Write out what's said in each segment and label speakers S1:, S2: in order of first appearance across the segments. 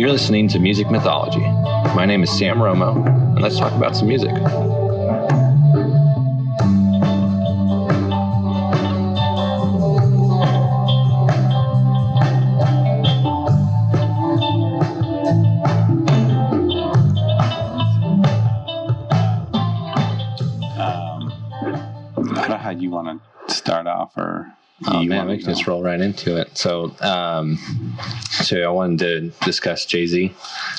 S1: You're listening to Music Mythology. My name is Sam Romo, and let's talk about some music.
S2: I don't know how you want to start off, or
S1: oh man, we can just roll right into it. So I wanted to discuss Jay-Z,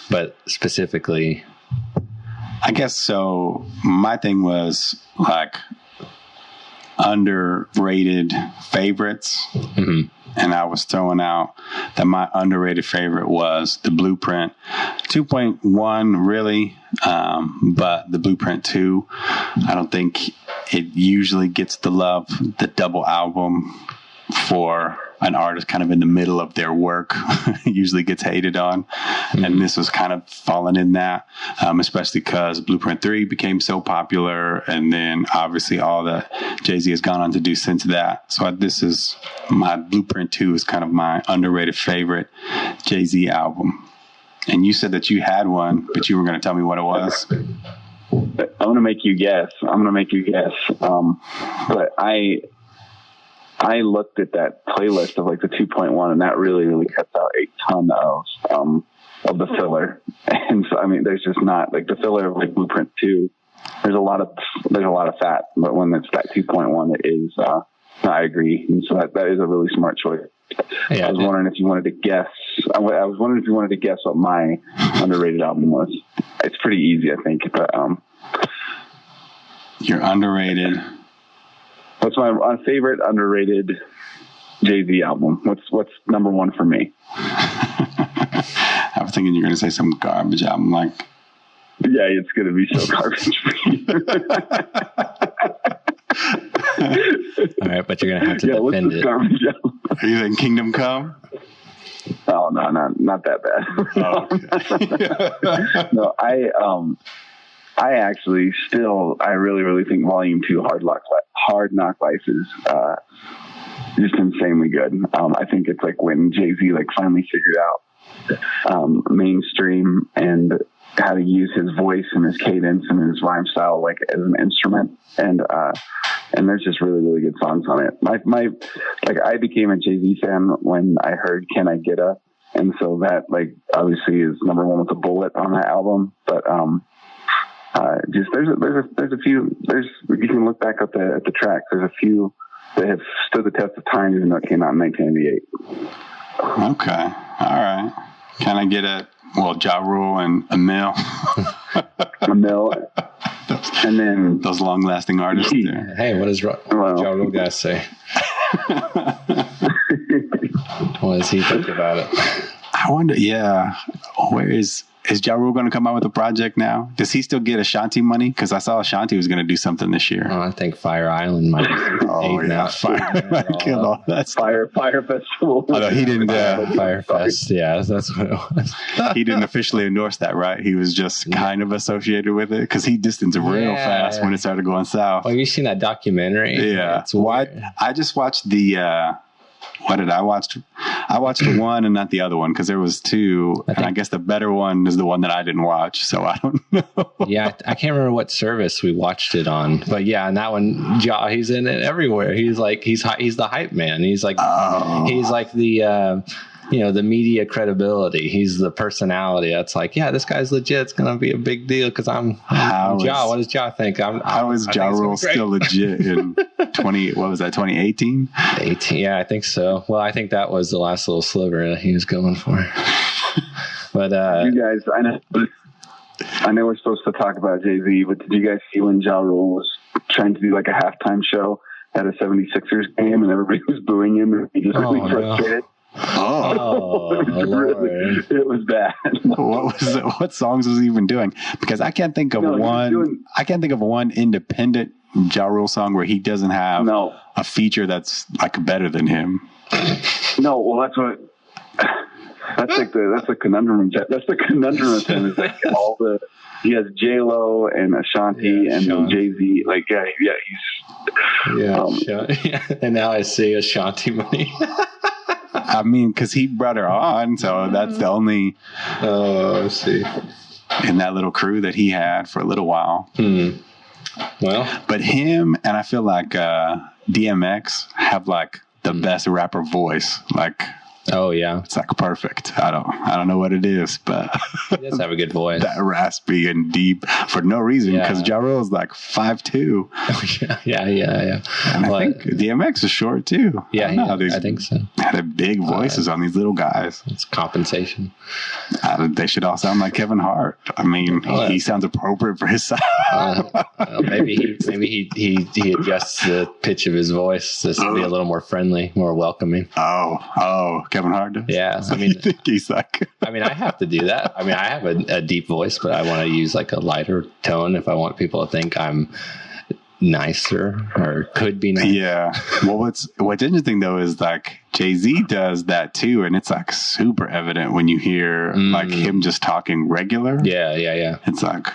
S1: but specifically,
S2: I guess so. My thing was like underrated favorites, and I was throwing out that my underrated favorite was the Blueprint 2.1, really, but the Blueprint 2, I don't think it usually gets the love. The double album for an artist kind of in the middle of their work usually gets hated on. And this was kind of falling in that, especially because Blueprint 3 became so popular. And then obviously all that Jay-Z has gone on to do since that. So this is my Blueprint 2 is kind of my underrated favorite Jay-Z album. And you said that you had one, but you were going to tell me what it was.
S3: I'm going to make you guess. But I looked at that playlist of like the 2.1, and that really cuts out a ton of the filler. And so, I mean, there's just not like the filler of like Blueprint 2. There's a lot of fat, but when it's that 2.1, it is, I agree. And so that is a really smart choice. Yeah, I was wondering if you wanted to guess. I was wondering if you wanted to guess what my underrated album was. It's pretty easy, I think, but,
S2: you're underrated.
S3: What's my favorite underrated Jay-Z album? What's number one for me?
S2: I was thinking you're going to say some garbage album, like.
S3: Yeah, it's going to be so garbage for you.
S1: All right, but you're going to have to defend it.
S3: Garbage album?
S2: Are you thinking Kingdom Come?
S3: Oh no, not that bad.
S2: Oh, okay.
S3: No, I actually I really think Volume 2 Hard Knock Life is just insanely good. I think it's like when Jay-Z like finally figured out mainstream and how to use his voice and his cadence and his rhyme style like as an instrument, and there's just really good songs on it. I became a Jay-Z fan when I heard Can I Get Up, and so that like obviously is number one with a bullet on that album, but just there's a few, you can look back at the tracks. There's a few that have stood the test of time, even though it came out in 1998.
S2: Okay. All right. Can I get Ja Rule and Emil?
S3: Emil. And then
S2: those long lasting artists there.
S1: Hey, what does Ja Rule guys say? What does he think about it?
S2: I wonder, where is Ja Rule going to come out with a project now? Does he still get Ashanti money? Because I saw Ashanti was going to do something this year.
S1: Oh, I think Fire Island might
S2: killed all that
S3: Fire Festival.
S2: Although he didn't
S1: Fire Fest, yeah, that's what it was.
S2: He didn't officially endorse that, right? He was just kind of associated with it because he distanced real fast when it started going south.
S1: Well, have you seen that documentary?
S2: Yeah. It's I just watched the what did I watch? I watched the one and not the other one because there was two. I guess the better one is the one that I didn't watch. So I don't know.
S1: Yeah, I can't remember what service we watched it on. But yeah, and that one, he's in it everywhere. He's like, he's the hype man. He's like, he's like the, the media credibility. He's the personality. That's like, yeah, this guy's legit. It's going to be a big deal because I'm Ja. What does Ja think?
S2: How is Ja Rule still legit in 2018?
S1: 18, yeah, I think so. Well, I think that was the last little sliver that he was going for. But
S3: you guys, I know we're supposed to talk about Jay-Z, but did you guys see when Ja Rule was trying to do like a halftime show at a 76ers game and everybody was booing him and he just really frustrated?
S2: Oh,
S3: it was bad.
S2: What songs was he even doing? Because I can't think of one. I can't think of one independent Ja Rule song where he doesn't have a feature that's like better than him.
S3: No, well, that's the conundrum. That's the conundrum of him. Is like he has J-Lo and Ashanti and Jay-Z. Like, he's
S1: and now I see Ashanti money.
S2: I mean, because he brought her on, so that's the only.
S1: Oh, I see.
S2: In that little crew that he had for a little while.
S1: Well,
S2: but him and I feel like DMX have like the best rapper voice. Like,
S1: oh yeah,
S2: it's like perfect. I don't know what it is, but
S1: he does have a good voice.
S2: That raspy and deep for no reason because Ja Rule is like 5'2".
S1: Yeah.
S2: And I think DMX is short too.
S1: Yeah, I think so.
S2: Had big voices on these little guys.
S1: It's compensation.
S2: They should all sound like Kevin Hart. I mean, he sounds appropriate for his size.
S1: Maybe he adjusts the pitch of his voice just to be a little more friendly, more welcoming.
S2: Oh, Kevin Hart does?
S1: Yeah.
S2: I mean, think he's like.
S1: I mean, I have to do that. I mean, I have a deep voice, but I want to use like a lighter tone if I want people to think I'm nicer or could be nice.
S2: Yeah. Well, what's interesting though is like Jay-Z does that too, and it's like super evident when you hear like him just talking regular.
S1: Yeah.
S2: It's like,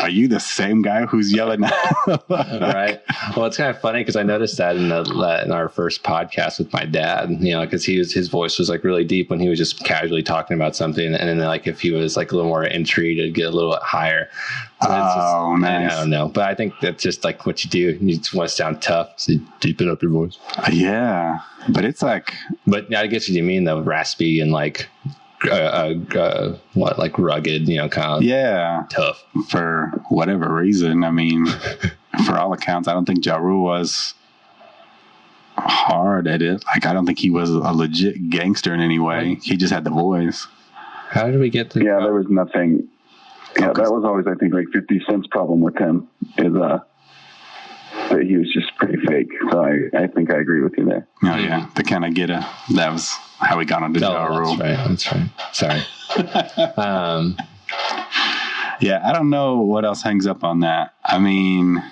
S2: are you the same guy who's yelling?
S1: Right. Well, it's kind of funny because I noticed that in our first podcast with my dad, because his voice was like really deep when he was just casually talking about something, and then like if he was like a little more intrigued, it'd get a little higher.
S2: Nice.
S1: I don't know, but I think that's just like what you do. You just want to sound tough, so you deepen up your voice.
S2: Yeah, but it's like.
S1: But I get what you mean though, raspy and like. Like rugged, kind of tough
S2: for whatever reason. I mean, for all accounts, I don't think Ja Rule was hard at it. Like, I don't think he was a legit gangster in any way. He just had the voice.
S1: How did we get to?
S3: Yeah, there was nothing. Yeah, that was always, I think, like 50 Cent's problem with him is that he was just pretty fake. So I think I agree with you there.
S2: Oh yeah, the kind of that was how we got onto Ja Rule.
S1: That's right. Sorry.
S2: Yeah, I don't know what else hangs up on that. I mean,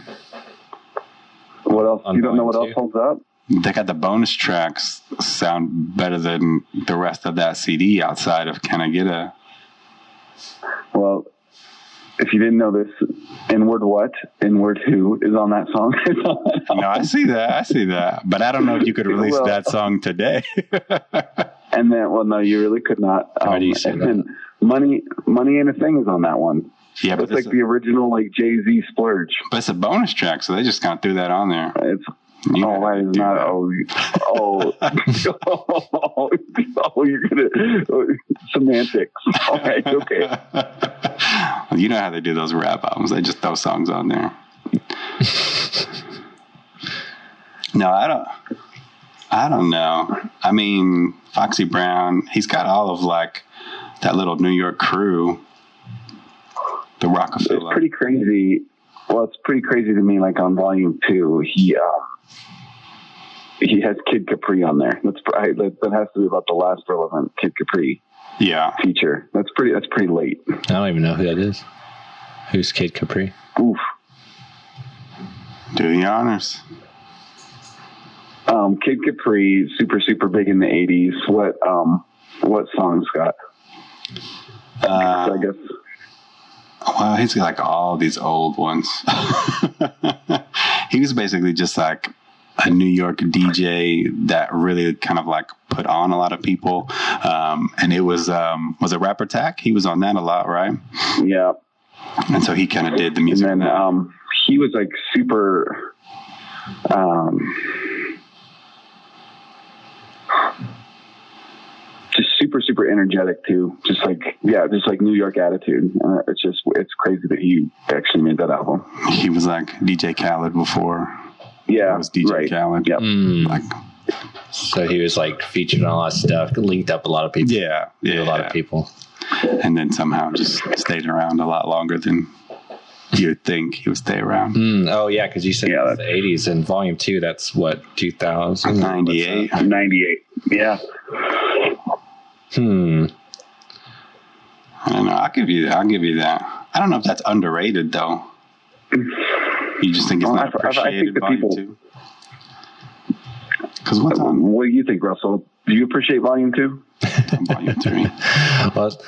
S3: what else? You don't know what else holds up?
S2: They got the bonus tracks sound better than the rest of that CD outside of Can I Get A?
S3: Well, if you didn't know this, Inward What, Inward Who is on that song.
S2: No, I see that. But I don't know if you could release that song today.
S3: And then, well, no, you really could not.
S1: How do you say that?
S3: Money Ain't a Thing is on that one.
S2: Yeah, but
S3: it's like the original like Jay-Z Splurge.
S2: But it's a bonus track, so they just kind of threw that on there.
S3: You're gonna semantics. All right, okay.
S2: You know how they do those rap albums? They just throw songs on there. No, I don't know. I mean, Foxy Brown, he's got all of like that little New York crew, the Rockefeller.
S3: It's pretty crazy. Well, it's pretty crazy to me. Like on Volume 2, he has Kid Capri on there. That has to be about the last relevant Kid Capri feature. That's pretty late.
S1: I don't even know who that is. Who's Kid Capri?
S3: Oof.
S2: Do the honors.
S3: Kid Capri, super big in the 80s. What song, Scott? I guess.
S2: Well, he's got like all these old ones. He was basically just like a New York DJ that really kind of like put on a lot of people. And it was it Rapper Tack? He was on that a lot, right?
S3: Yeah.
S2: And so he kind of did the music.
S3: And then he was like super just super energetic too. Just like New York attitude. It's crazy that he actually made that album.
S2: He was like DJ Khaled before.
S3: Yeah,
S2: it was DJ Khaled.
S3: Yep.
S2: Like,
S1: so he was like featured on a lot of stuff, linked up a lot of people.
S2: Yeah,
S1: a lot of people,
S2: and then somehow just stayed around a lot longer than you would think he would stay around.
S1: Oh yeah, because you said it's the 80s, and Volume 2. That's what 2000,
S2: 98.
S3: 98. Yeah.
S2: I don't know. I'll give you that. I don't know if that's underrated though. You just think it's not appreciated Volume 2? Because what
S3: do you think, Russell? Do you appreciate Volume 2?
S2: Volume 3.
S1: Well,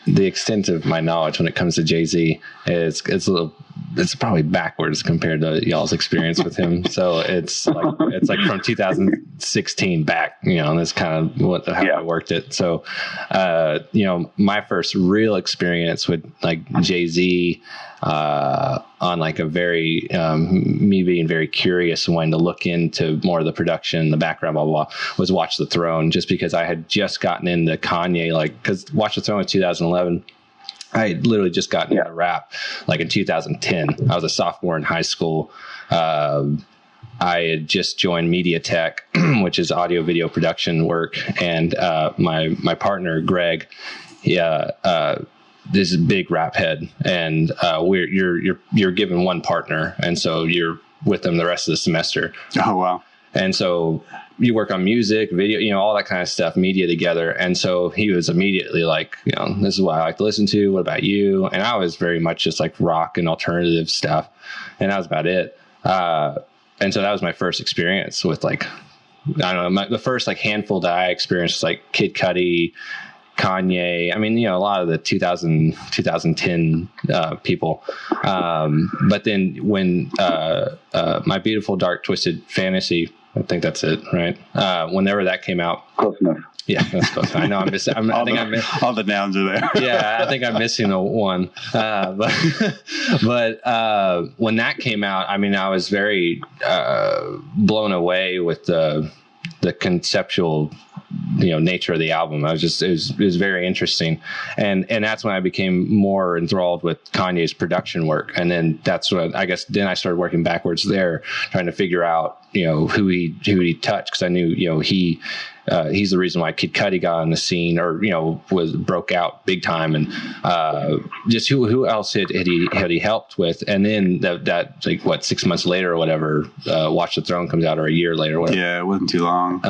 S1: the extent of my knowledge when it comes to Jay-Z is a little it's probably backwards compared to y'all's experience with him. So it's like from 2016 back, and that's kind of how I worked it. So, my first real experience with like Jay-Z, on like a very, me being very curious and wanting to look into more of the production, the background, blah, blah, blah, was Watch the Throne, just because I had just gotten into Kanye, because Watch the Throne was 2011. I had literally just gotten into rap like in 2010. I was a sophomore in high school. I had just joined Media Tech, which is audio video production work. And my partner, Greg, this is a big rap head, and you're given one partner, and so you're with them the rest of the semester.
S2: Oh, wow.
S1: And so you work on music, video, all that kind of stuff, media together. And so he was immediately like, this is what I like to listen to. What about you? And I was very much just like rock and alternative stuff. And that was about it. And so that was my first experience with like, I don't know, the first like handful that I experienced was like Kid Cudi, Kanye. I mean, a lot of the 2010 people. But then when My Beautiful Dark Twisted Fantasy, I think that's it, right? Whenever that came out.
S3: Close enough.
S1: Yeah, that's close. I know I'm missing.
S2: All the nouns are there.
S1: Yeah, I think I'm missing one. But when that came out, I mean, I was very blown away with the conceptual nature of the album. It was very interesting. And that's when I became more enthralled with Kanye's production work. And then that's when I started working backwards there, trying to figure out, who he touched. Cause I knew, he's the reason why Kid Cudi got on the scene, or broke out big time, and just who else had he helped with. And then that like 6 months later or whatever, Watch the Throne comes out, or a year later or whatever.
S2: Yeah, it wasn't too long.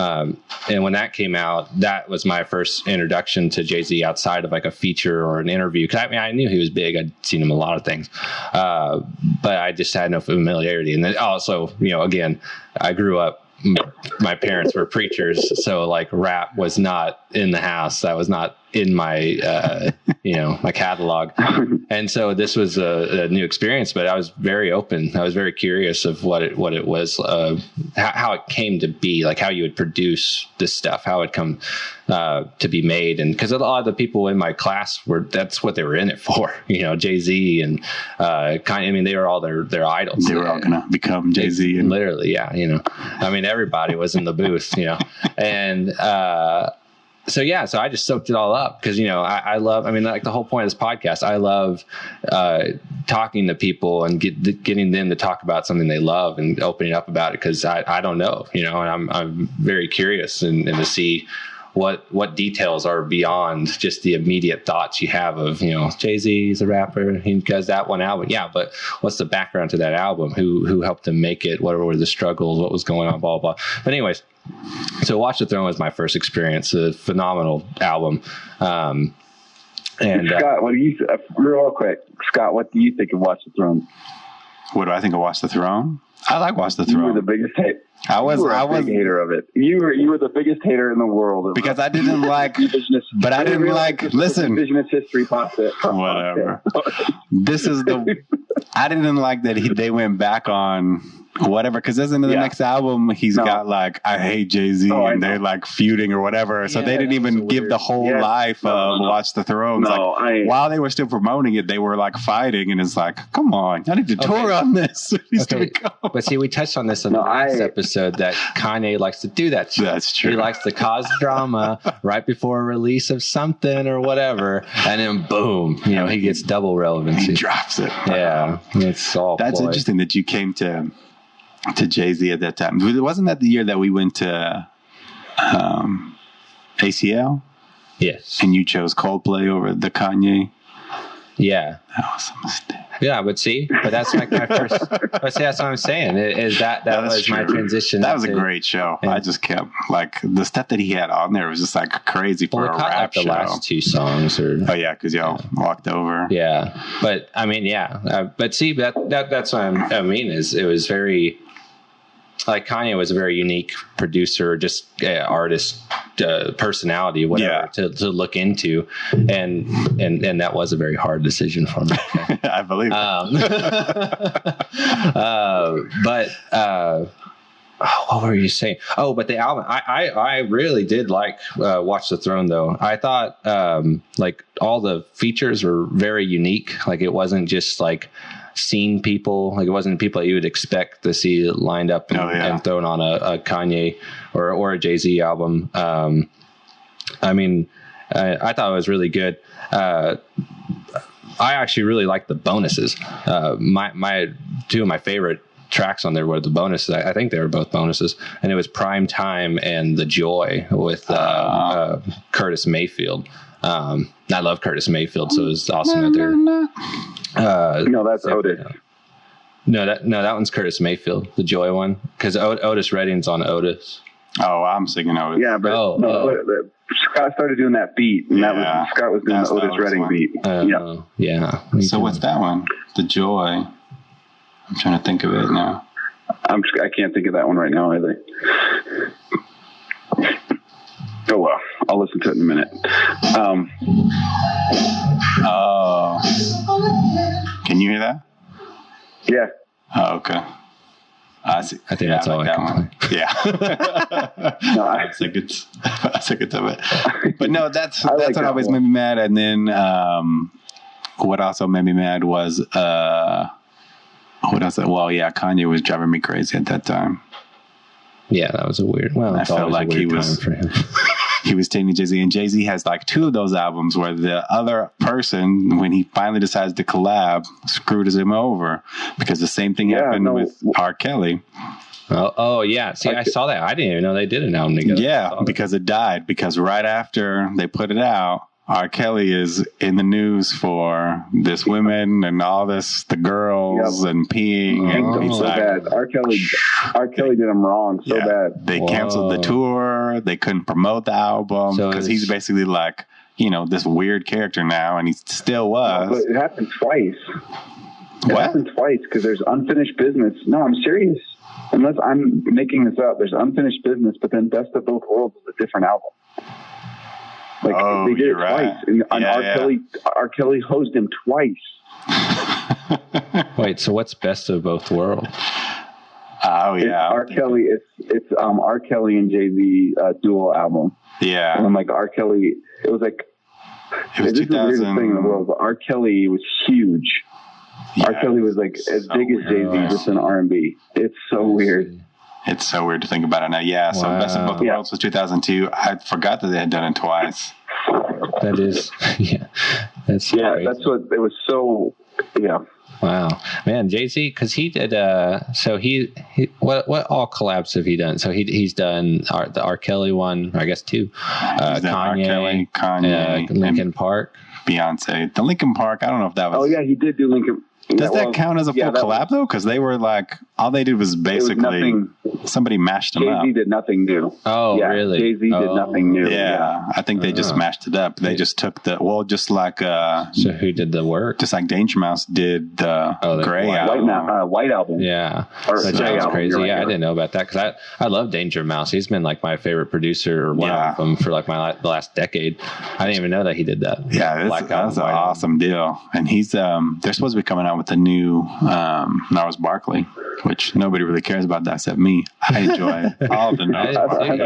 S1: And when that came out, that was my first introduction to Jay-Z outside of like a feature or an interview. Cause I knew he was big. I'd seen him a lot of things, but I just had no familiarity. And then also, again, I grew up, my parents were preachers, so like rap was not in the house. That was not in my my catalog. And so this was a new experience, but I was very open. I was very curious of what it was, how it came to be, like how you would produce this stuff, how it come to be made. And because a lot of the people in my class that's what they were in it for, Jay-Z and Kanye. I mean, they were all their idols.
S2: They were all gonna become Jay-Z, and
S1: literally, yeah. I mean, everybody was in the booth, and so I just soaked it all up because, I love, like the whole point of this podcast, I love talking to people and getting them to talk about something they love and opening up about it. Cause I don't know, and I'm very curious and to see what details are beyond just the immediate thoughts you have of, Jay-Z's a rapper, he does that one album. Yeah. But what's the background to that album? Who helped him make it? What were the struggles? What was going on? Blah, blah, blah. But anyways, so Watch the Throne was my first experience, a phenomenal album. And
S3: Scott, what do you, real quick, Scott, what do you think of Watch the Throne?
S2: What do I think of Watch the Throne? I like Watch the Throne.
S3: You were the biggest hater.
S2: I was
S3: big hater of it. You were the biggest hater in the world
S2: because I didn't like. But I didn't like. Listen,
S3: revisionist history pasta.
S2: Whatever. This is I didn't like that they went back on whatever, because in the next album he's got like I hate Jay-Z and they're like feuding or whatever. So they didn't even give the whole life of Watch the Throne. While they were still promoting it, they were like fighting, and it's like, come on, I need to tour on this.
S1: But see, we touched on this in the last episode that Kanye likes to do that shit.
S2: That's true.
S1: He likes to cause drama right before a release of something or whatever, and then boom, he gets double relevancy.
S2: He drops it.
S1: Yeah, it's all.
S2: That's interesting that you came to Jay-Z at that time. Wasn't that the year that we went to ACL? Yes. And you chose Coldplay over the Kanye?
S1: Yeah.
S2: That was a mistake.
S1: Yeah, but that's like my first. But see, that's what I'm saying. Is that was true. My transition.
S2: That was a great show. I just kept like the stuff that he had on there was just like crazy for a rap show.
S1: The last two songs,
S2: because y'all walked over.
S1: Yeah, but I mean, but see, that's what I mean. Is it was very. like Kanye was a very unique producer, just artist, personality, whatever, to look into, and that was a very hard decision for me.
S2: I believe.
S1: What were you saying? Oh, but the album, I really did like Watch the Throne, though. I thought like all the features were very unique. Like it wasn't just like scene people. Like it wasn't people that you would expect to see lined up and thrown on a Kanye or a Jay-Z album. I mean, I thought it was really good. I actually really liked the bonuses. My two of my favorite tracks on there were the bonuses. I think they were both bonuses, and it was Prime Time and The Joy with Curtis Mayfield. I love Curtis Mayfield, so it was awesome that they're
S3: no, that's Otis.
S1: No, that one's Curtis Mayfield, the Joy one, because Otis Redding's on Otis.
S2: Oh, I'm singing Otis.
S3: Yeah, but Scott started doing that beat, and Scott was doing the Otis Redding beat.
S1: Yeah.
S2: So what's that one? The Joy. I'm trying to think of it now.
S3: I can't think of that one right now either. Oh well, I'll listen to it in a minute.
S2: Can you hear that?
S3: Yeah.
S2: Oh, okay. I see.
S1: I think that's all I can
S2: play. Yeah. I think it's of it. But no, that's what always made me mad. And then what also made me mad was what else? Well, yeah, Kanye was driving me crazy at that time.
S1: Yeah, that was a weird. Well,
S2: I felt like he was for him. He was taking Jay-Z, and Jay-Z has like two of those albums where the other person, when he finally decides to collab, screwed him over because the same thing happened with R. Kelly.
S1: Oh yeah. See, I saw that. I didn't even know they did an album together.
S2: Yeah, because it died. Because right after they put it out, R. Kelly is in the news for this women and all this, the girls and peeing. And
S3: so bad. R. Kelly did him wrong so bad.
S2: They canceled the tour. They couldn't promote the album because he's basically like, this weird character now, and he still was.
S3: But it happened twice. It happened twice because there's unfinished business. No, I'm serious. Unless I'm making this up, there's unfinished business, but then Best of Both Worlds is a different album. Like they did it twice, and R. Kelly hosed him twice.
S1: Wait, so what's Best of Both Worlds?
S2: Oh yeah,
S3: R. Kelly. It's R. Kelly and Jay-Z dual album.
S2: Yeah,
S3: and I'm like R. Kelly. It was like this is the weirdest thing in the world. But R. Kelly was huge. Yeah, R. Kelly was like as big as Jay-Z, just in R&B. It's so weird.
S2: It's so weird to think about it now. Yeah, so Best of Both Worlds was 2002. I forgot that they had done it twice.
S1: That is, that's crazy.
S3: That's what it was. So
S1: wow, man, Jay-Z, because he did. So he what all collabs have he done? So he's done the R. Kelly one, I guess two. Kanye, Linkin Park,
S2: Beyonce. The Linkin Park. I don't know if that was.
S3: Oh yeah, he did do Linkin.
S2: Does that count as a full collab though? Because they were like, all they did was basically somebody mashed them up.
S3: Jay-Z did nothing new.
S1: Oh, really?
S3: Jay-Z did nothing new.
S2: Yeah, I think they just mashed it up. They just took just like.
S1: So who did the work?
S2: Just like Danger Mouse did the Gray album.
S3: White album.
S1: Yeah, that's crazy. Right, I didn't know about that because I love Danger Mouse. He's been like my favorite producer or one of them for like the last decade. I didn't even know that he did that.
S2: Yeah, that's an awesome deal. And he's they're supposed to be coming out with the new Gnarls Barkley, which nobody really cares about that except me. I enjoy all the Gnarls Barkley.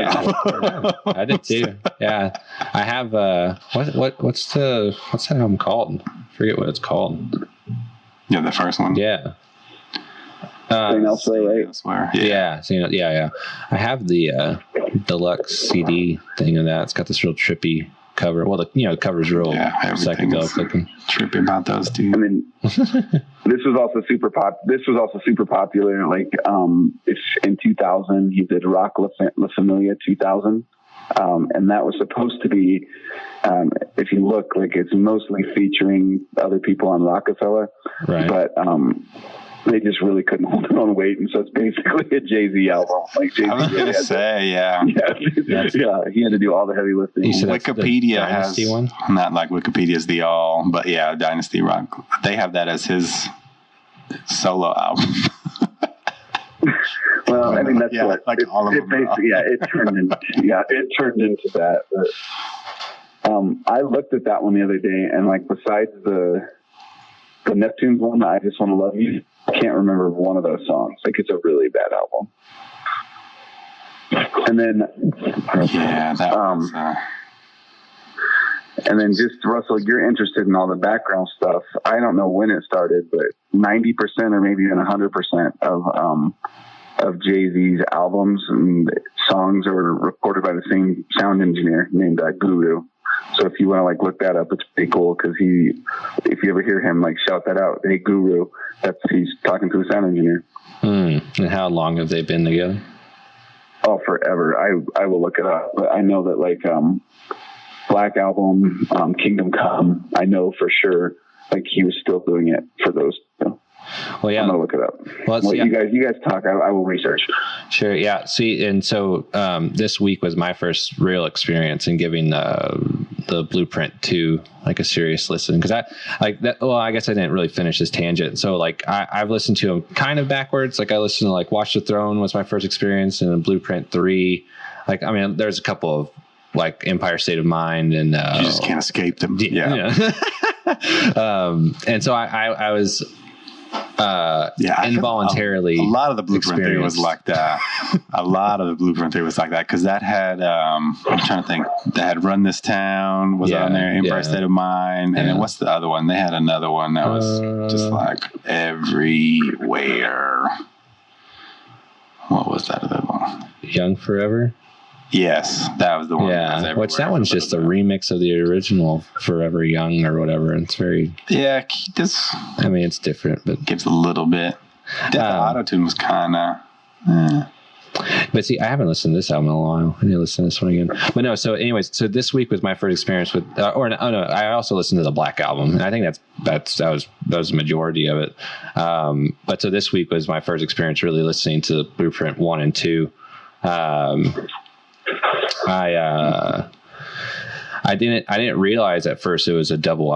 S1: I did too. Yeah, I have. What's that album called? I forget what it's called.
S2: Yeah, the first one.
S1: Yeah.
S2: Elsewhere.
S1: Yeah. I have the deluxe CD thing of that. It's got this real trippy cover. Well, the cover's real psychedelic looking.
S2: Trippy about those two.
S3: I mean, this was also super popular. Like, it's in 2000, he did Rock La Familia 2000. And that was supposed to be, if you look, like it's mostly featuring other people on Rockefeller,
S1: right?
S3: But they just really couldn't hold their own weight, and so it's basically a Jay-Z album. Like Jay-Z,
S2: I was gonna say, he had
S3: to do all the heavy lifting.
S2: Wikipedia has one, not like Wikipedia's the all, but Dynasty Rock. They have that as his solo album.
S3: Well, I mean, that's what
S2: like all of
S3: it
S2: them.
S3: basically, it turned into that. But, I looked at that one the other day, and like besides the Neptunes one, I Just Want to Love You, I can't remember one of those songs. Like, it's a really bad album. And then and then just Russell, you're interested in all the background stuff. I don't know when it started, but 90% or maybe even 100% of Jay-Z's albums and songs are recorded by the same sound engineer named Guru. So if you want to like look that up, it's pretty cool because if you ever hear him like shout that out, hey Guru, he's talking to a sound engineer.
S1: And how long have they been together?
S3: Oh, forever. I will look it up, but I know that like Black Album, Kingdom Come, I know for sure like he was still doing it for those.
S1: Well, yeah,
S3: I'm gonna look it up. Well, you guys talk. I will research.
S1: Sure. Yeah. See, and so this week was my first real experience in giving the Blueprint to like a serious listen, because I like that. Well, I guess I didn't really finish this tangent. So like I've listened to them kind of backwards. Like I listened to like Watch the Throne was my first experience, and then Blueprint 3. Like I mean, there's a couple of like Empire State of Mind, and
S2: you just can't escape them. Yeah.
S1: And so I was. Involuntarily.
S2: A lot of the Blueprint theory was like that. Because that had, I'm trying to think, that had Run This Town was on there, Empire State of Mind. And then what's the other one? They had another one that was just like everywhere. What was that other one?
S1: Young Forever?
S2: Yes, that was the one.
S1: Yeah, which that one's just a remix of the original Forever Young or whatever. It's very...
S2: Yeah,
S1: I mean, it's different, but...
S2: Gives a little bit. The auto-tune was kind of...
S1: But see, I haven't listened to this album in a while. I need to listen to this one again. But no, so anyways, so this week was my first experience with... I also listened to the Black Album, and I think that was the majority of it. But so this week was my first experience really listening to Blueprint 1 and 2. I didn't realize at first it was a double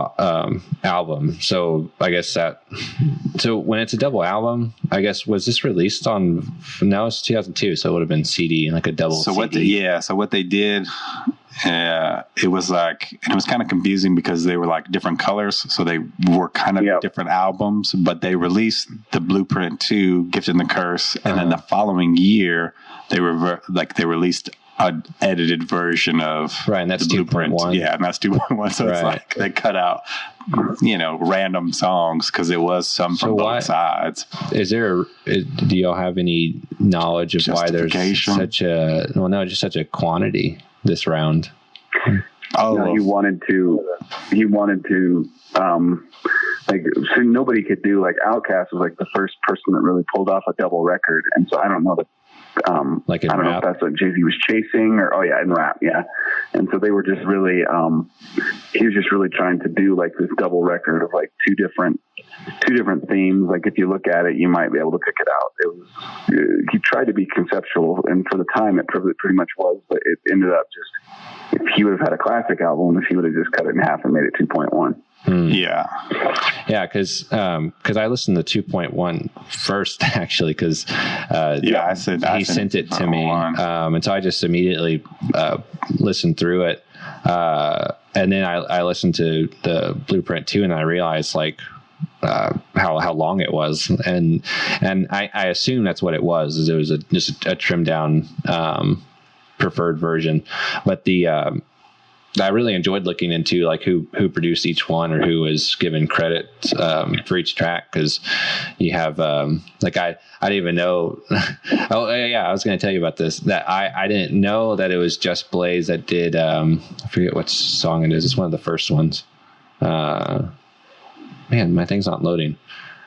S1: album. So I guess so when it's a double album, I guess, was this released on, no, it's 2002. So it would have been CD, like a double CD.
S2: So what they did, it was like, and it was kind of confusing because they were like different colors. So they were kind of different albums, but they released the Blueprint 2, Gift and the Curse. And then the following year they released an edited version of
S1: and that's
S2: the Blueprint.
S1: 2.1.
S2: Yeah, and that's 2.1. So it's like they cut out, random songs because it was some from both sides.
S1: Do y'all have any knowledge of why there's such a quantity this round?
S3: He wanted to so nobody could do, like, Outkast was like the first person that really pulled off a double record, and so I don't know that
S1: like in
S3: I don't
S1: rap?
S3: know if that's what Jay-Z was chasing or in rap, and so they were just really he was just really trying to do like this double record of like two different themes. Like if you look at it, you might be able to pick it out. It was he tried to be conceptual, and for the time it pretty much was, but it ended up just, if he would have had a classic album, if he would have just cut it in half and made it 2.1.
S2: Yeah,
S1: because I listened to 2.1 first, actually, because
S2: I
S1: sent it to me, and so I just immediately listened through it, and then I listened to the Blueprint 2, and I realized like how long it was, and I assume that's what it was. Is it was just a trimmed down preferred version, but I really enjoyed looking into like who produced each one or who was given credit for each track, because you have like I didn't even know. I was going to tell you about this, that I didn't know that it was Just Blaze that did I forget what song it is. It's one of the first ones. Man, my thing's not loading.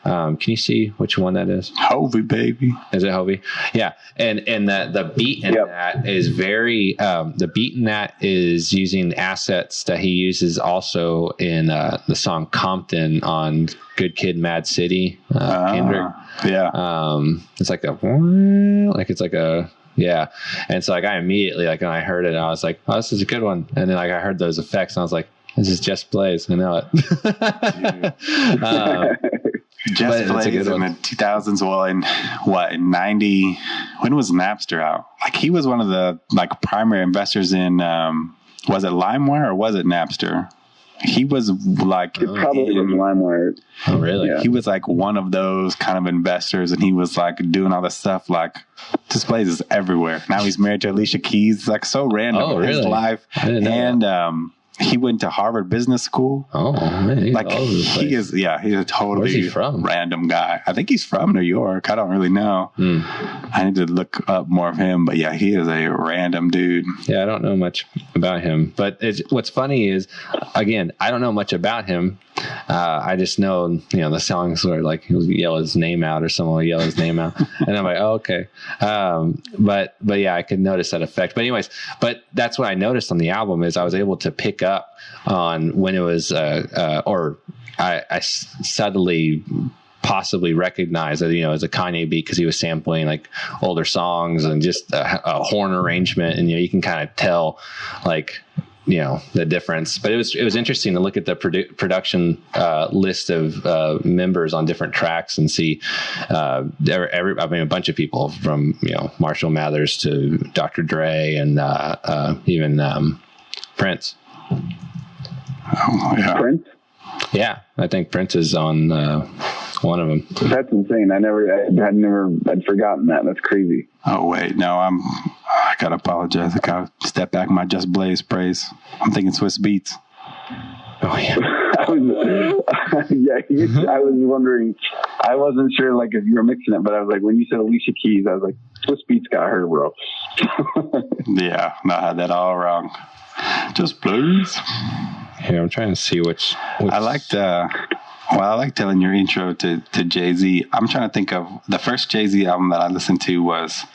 S1: Can you see which one that is?
S2: Hovey, baby.
S1: Is it Hovey? Yeah. And the beat in that is very, the beat in that is using assets that he uses also in the song Compton on Good Kid, Mad City. Kendrick.
S2: Yeah.
S1: It's like and so like I immediately, like when I heard it, I was like, oh, this is a good one. And then like I heard those effects and I was like, this is Just Blaze. I know it.
S2: Just Blaze in the 2000s. Well, in 90, when was Napster out? Like, he was one of the like primary investors in, was it LimeWire or was it Napster? He was like,
S3: it probably was LimeWire.
S1: Oh, really?
S2: Yeah. He was like one of those kind of investors, and he was like doing all this stuff. Like, Just Blaze is everywhere. Now he's married to Alicia Keys. It's like so random in his life.
S1: I didn't know that.
S2: He went to Harvard Business School.
S1: Oh, man. He's
S2: like, he is, he's a totally random guy. I think he's from New York. I don't really know. I need to look up more of him. But yeah, he is a random dude.
S1: Yeah, I don't know much about him. But what's funny is, again, I don't know much about him. I just know, the songs where like he'll yell his name out or someone will yell his name out. And I'm like, oh, okay. But yeah, I could notice that effect. But anyways, that's what I noticed on the album is I was able to pick up on when it was, I subtly possibly recognized that, as a Kanye beat because he was sampling like older songs and just a horn arrangement. And, you can kind of tell like, the difference. But it was interesting to look at the production list of members on different tracks and see a bunch of people from Marshall Mathers to Dr. Dre and even Prince.
S2: Oh, yeah.
S3: Prince?
S1: Yeah, I think Prince is on one of them.
S3: That's insane. I'd forgotten that. That's crazy.
S2: Oh wait, no, I gotta apologize. I gotta step back my Just Blaze praise. I'm thinking Swiss Beats.
S1: Oh yeah.
S3: I was wondering. I wasn't sure like if you were mixing it, but I was like, when you said Alicia Keys, I was like, Swiss Beats got her, bro.
S2: Yeah, no, I had that all wrong. Just Blaze.
S1: Here, I'm trying to see which...
S2: I liked telling your intro to Jay-Z. I'm trying to think of the first Jay-Z album that I listened to was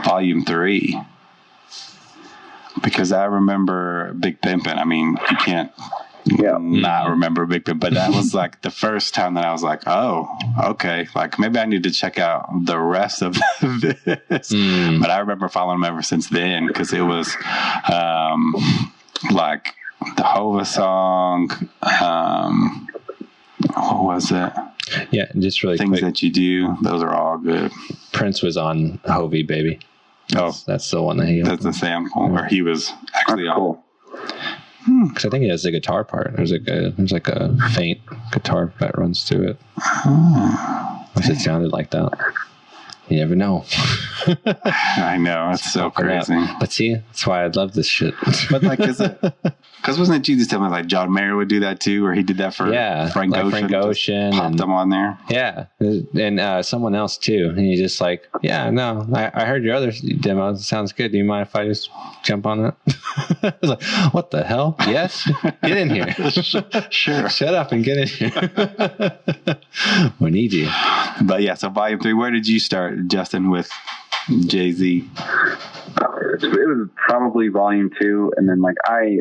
S2: Volume 3. Because I remember Big Pimpin'. I mean, you can't not remember Big Pimpin', but that was like the first time that I was like, oh, okay. Like maybe I need to check out the rest of this. But I remember following him ever since then because it was like the Hova song. What was it?
S1: Yeah, just really
S2: Things
S1: quick.
S2: That You Do. Those are all good.
S1: Prince was on Hovey, baby. That's the one that he...
S2: That's the sample where he was actually on.
S3: Cool.
S1: Because I think he has the guitar part. There's like a faint guitar that runs to it. It sounded like that. You never know.
S2: I know. It's so crazy.
S1: But see, that's why I love this shit.
S2: But like, because wasn't it Jesus telling me like John Mayer would do that too, or he did that for Frank Ocean?
S1: Frank Ocean.
S2: Popped them on there.
S1: Yeah. And someone else too. And he's just like, yeah, no, I heard your other demo. It sounds good. Do you mind if I just jump on it? I was like, what the hell? Yes. Get in here.
S2: Sure.
S1: Shut up and get in here. We need you.
S2: But yeah, so Volume 3, where did you start, Justin, with Jay-Z?
S3: It was probably Volume 2, and then I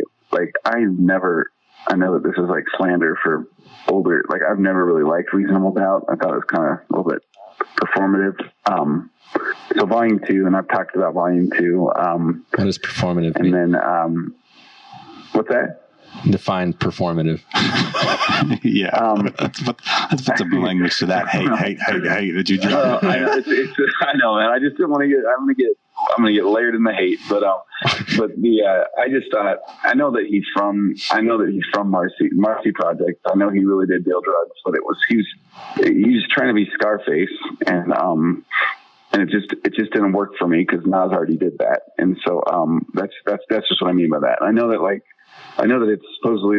S3: know that this is like slander for older, like I've never really liked Reasonable Doubt. I thought it was kind of a little bit performative. So Volume 2, and I've talked about Volume 2.
S1: What does performative mean?
S3: And then, what's that?
S1: Define performative.
S2: Yeah, let's put some language to that. Hate that you drop.
S3: I know, man. I just didn't want to get. I'm gonna get layered in the hate. But I just thought I know that he's from Marcy Project. I know he really did deal drugs, but he was trying to be Scarface, and it just didn't work for me because Nas already did that, and so that's just what I mean by that. I know that it's supposedly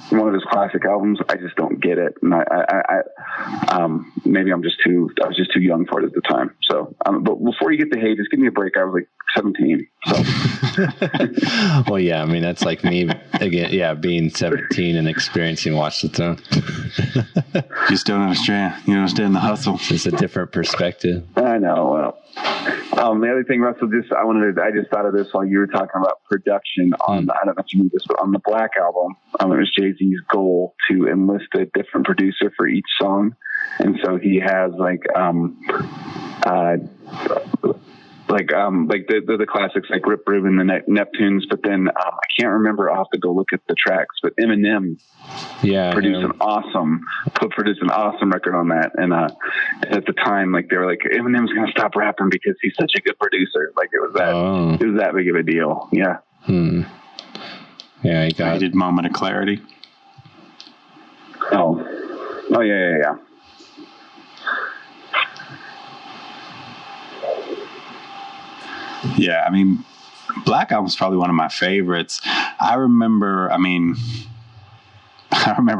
S3: one of his classic albums. I just don't get it, and maybe I was just too young for it at the time. So, but before you get the hate, just give me a break. I was like 17. So,
S1: well, yeah, I mean that's like me again. Yeah, being 17 and experiencing Watch the Throne.
S2: You still don't understand. You don't understand the hustle.
S1: It's a different perspective.
S3: I know. Well, the other thing, Russell, I just thought of this while you were talking about production on. I don't know if you knew this, but on the Black album, it was Jay-Z's goal to enlist a different producer for each song, and so he has like like the classics like Rip Rubin, the Neptunes. But then I can't remember. I'll have to go look at the tracks. But Eminem, produced an awesome record on that. And at the time, like they were like, Eminem's gonna stop rapping because he's such a good producer. Like it was that big of a deal. Yeah.
S1: Yeah,
S2: he did Moment of Clarity.
S3: Oh yeah.
S2: Yeah, I mean, Black Album's probably one of my favorites. I remember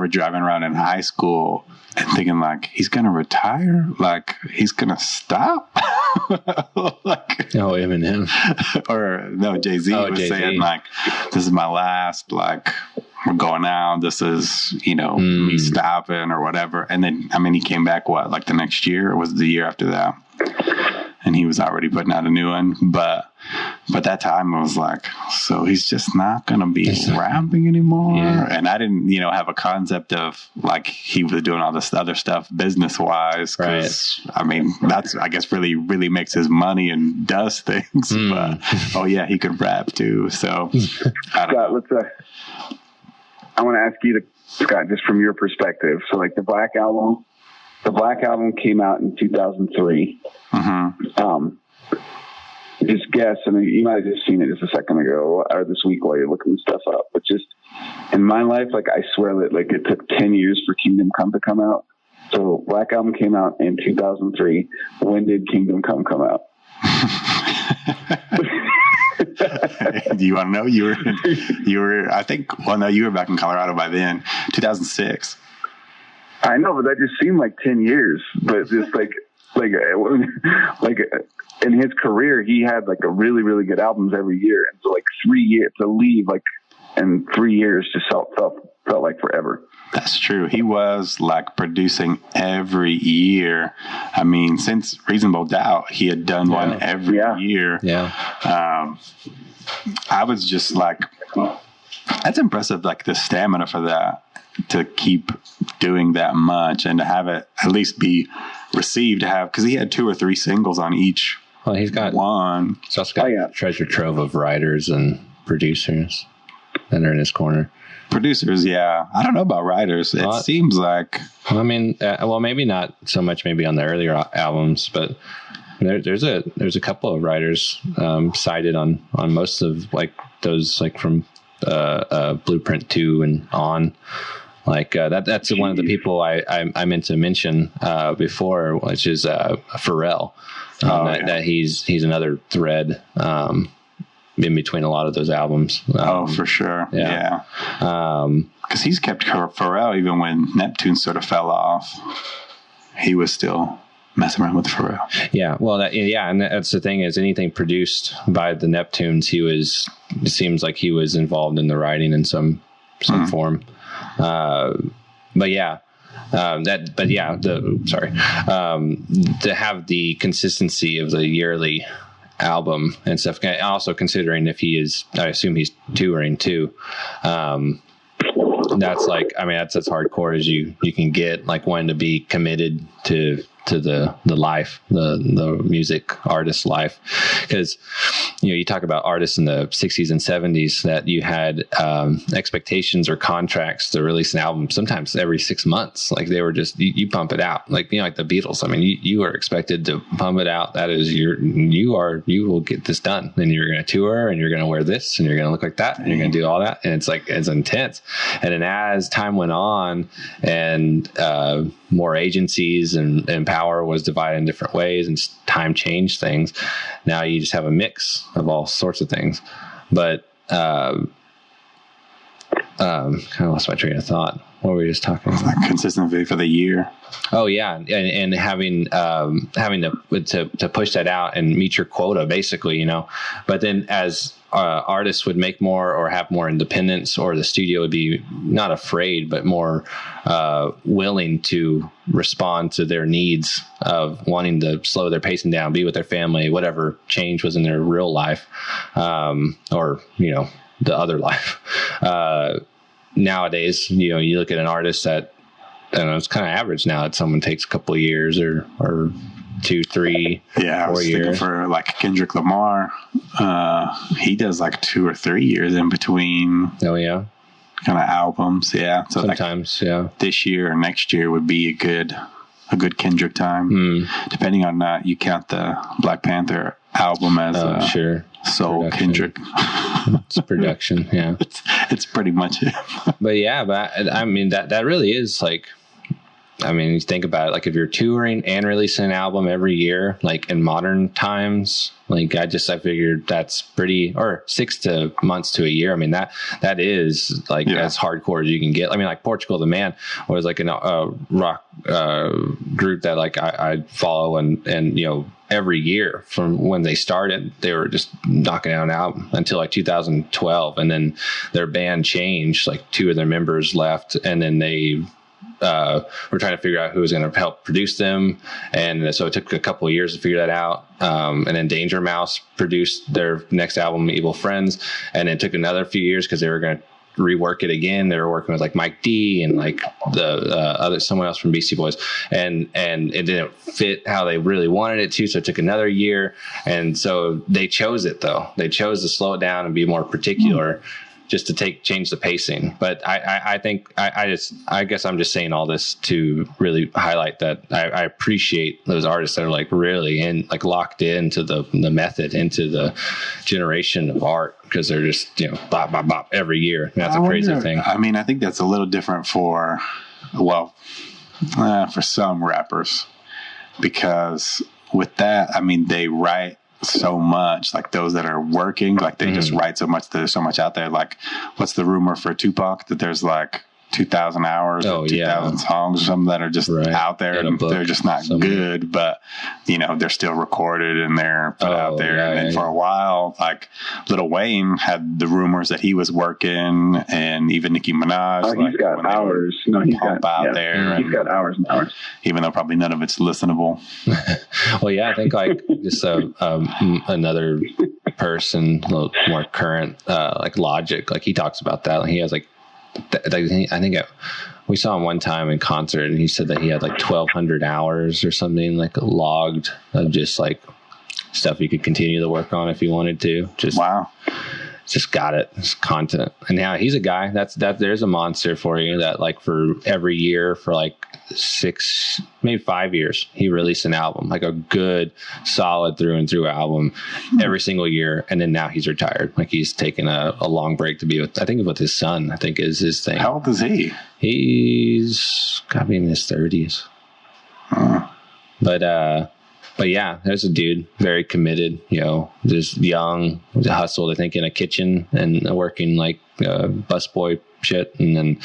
S2: driving around in high school and thinking, like, he's going to retire? Like, he's going to stop?
S1: Eminem.
S2: Or, no, Jay-Z was saying, like, this is my last, like, we're going out. This is, me stopping or whatever. And then, I mean, he came back, like the next year? Or was it the year after that? And he was already putting out a new one. But that time I was like, so he's just not going to be rapping anymore? Yeah. And I didn't, have a concept of like he was doing all this other stuff business-wise. Because, I mean, that's, I guess, really, really makes his money and does things. But, he could rap too. So,
S3: Scott, I want to ask you, Scott, just from your perspective. So, like, the Black Album came out in 2003. Just guess, I mean, you might have just seen it just a second ago or this week while you're looking stuff up, but just in my life, like, I swear that, like, it took 10 years for Kingdom Come to come out. So Black Album came out in 2003. When did Kingdom Come out?
S2: Do you want to know? You were, I think, well, no, you were back in Colorado by then, 2006.
S3: I know, but that just seemed like 10 years. But just like in his career, he had like a really, really good albums every year. And so like 3 years to leave, like in 3 years just felt like forever.
S2: That's true. He was like producing every year. I mean, since Reasonable Doubt, he had done one every year.
S1: Yeah.
S2: I was just like, that's impressive. Like the stamina for that, to keep doing that much and to have it at least be received, because he had 2 or 3 singles on each.
S1: Well, he's got
S2: one.
S1: He's also got a treasure trove of writers and producers that are in his corner.
S2: Producers, yeah. I don't know about writers. It seems like.
S1: I mean, maybe not so much maybe on the earlier albums, but there's a couple of writers cited on most of like those, like from Blueprint 2 and on. Like that's one of the people I meant to mention before, which is Pharrell. That he's another thread in between a lot of those albums.
S2: For sure. Yeah. Because he's kept Pharrell even when Neptune sort of fell off. He was still messing around with Pharrell. Yeah.
S1: Well, and that's the thing, is anything produced by the Neptunes, it seems like he was involved in the writing in some form. To have the consistency of the yearly album and stuff, also considering if I assume he's touring too. That's like, I mean, that's as hardcore as you can get, like wanting to be committed to the life, the music artist life. Because, you talk about artists in the 60s and 70s that you had expectations or contracts to release an album sometimes every 6 months. Like they were just, you pump it out. Like, like the Beatles. I mean, you are expected to pump it out. That is you will get this done. And you're going to tour and you're going to wear this and you're going to look like that and you're going to do all that. And it's like, it's intense. And then as time went on and more agencies and power was divided in different ways and time changed things, now you just have a mix of all sorts of things. But kind of lost my train of thought. What were we just talking about?
S2: Like consistency for the year.
S1: Oh yeah, and having to push that out and meet your quota, basically, But then as artists would make more or have more independence, or the studio would be not afraid but more willing to respond to their needs of wanting to slow their pacing down, be with their family, whatever change was in their real life, or the other life. Nowadays, you look at an artist that, I don't know, it's kind of average now that someone takes a couple of years or 2, 3,
S2: Yeah, I
S1: 4
S2: was thinking
S1: years.
S2: for like Kendrick Lamar, he does like 2 or 3 years in between
S1: Oh yeah,
S2: kind of albums. Yeah, so
S1: sometimes.
S2: this year or next year would be a good Kendrick time, depending on you count the Black Panther album as
S1: sure.
S2: Soul
S1: Production.
S2: Kendrick.
S1: It's production. Yeah,
S2: it's pretty much it.
S1: but I mean that really is like. I mean, you think about it, like if you're touring and releasing an album every year, like in modern times, like I figured that's pretty, or 6 months to a year. I mean, that is like as hardcore as you can get. I mean, like Portugal the Man was like a rock group that like I follow and you know, every year from when they started, they were just knocking out an album until like 2012. And then their band changed, like 2 of their members left, and then they we're trying to figure out who was going to help produce them, and so it took a couple of years to figure that out. And then Danger Mouse produced their next album, Evil Friends, and it took another few years because they were going to rework it again. They were working with like Mike D and like the someone else from Beastie Boys, and it didn't fit how they really wanted it to, so it took another year. And so they chose it, though. They chose to slow it down and be more particular. Just to change the pacing. But I think I guess I'm just saying all this to really highlight that I appreciate those artists that are like really like locked into the method, into the generation of art, because they're just, you know, bop, bop, bop every year. And that's a crazy thing.
S2: I mean, I think that's a little different for some rappers, because with that, I mean, they write so much, like those that are working, like they just write so much, there's so much out there. Like, what's the rumor for Tupac, that there's like 2,000 hours or 2,000 songs or something that are just out there, and they're just not good, but you know, they're still recorded and they're put out there. And then for a while, like Lil Wayne had the rumors that he was working, and even Nicki Minaj,
S3: he's got hours. No, he's got
S2: out there.
S3: He's got hours and hours,
S2: even though probably none of it's listenable.
S1: Well, yeah, I think like just another person, a little more current, like Logic, like he talks about that. Like he has like, I think we saw him one time in concert, and he said that he had like 1,200 hours or something like logged of just like stuff he could continue to work on if he wanted to. Just wow. Just got it. It's content. And now he's a guy that there's a monster for you that like for every year for like 6, maybe 5 years, he released an album, like a good solid through and through album every single year. And then now he's retired. Like he's taken a long break to be with, I think with his son, I think is his thing.
S2: How old is he?
S1: He's got to be in his 30s. But yeah, there's a dude very committed, you know, just young, hustled, I think, in a kitchen and working like busboy shit, and then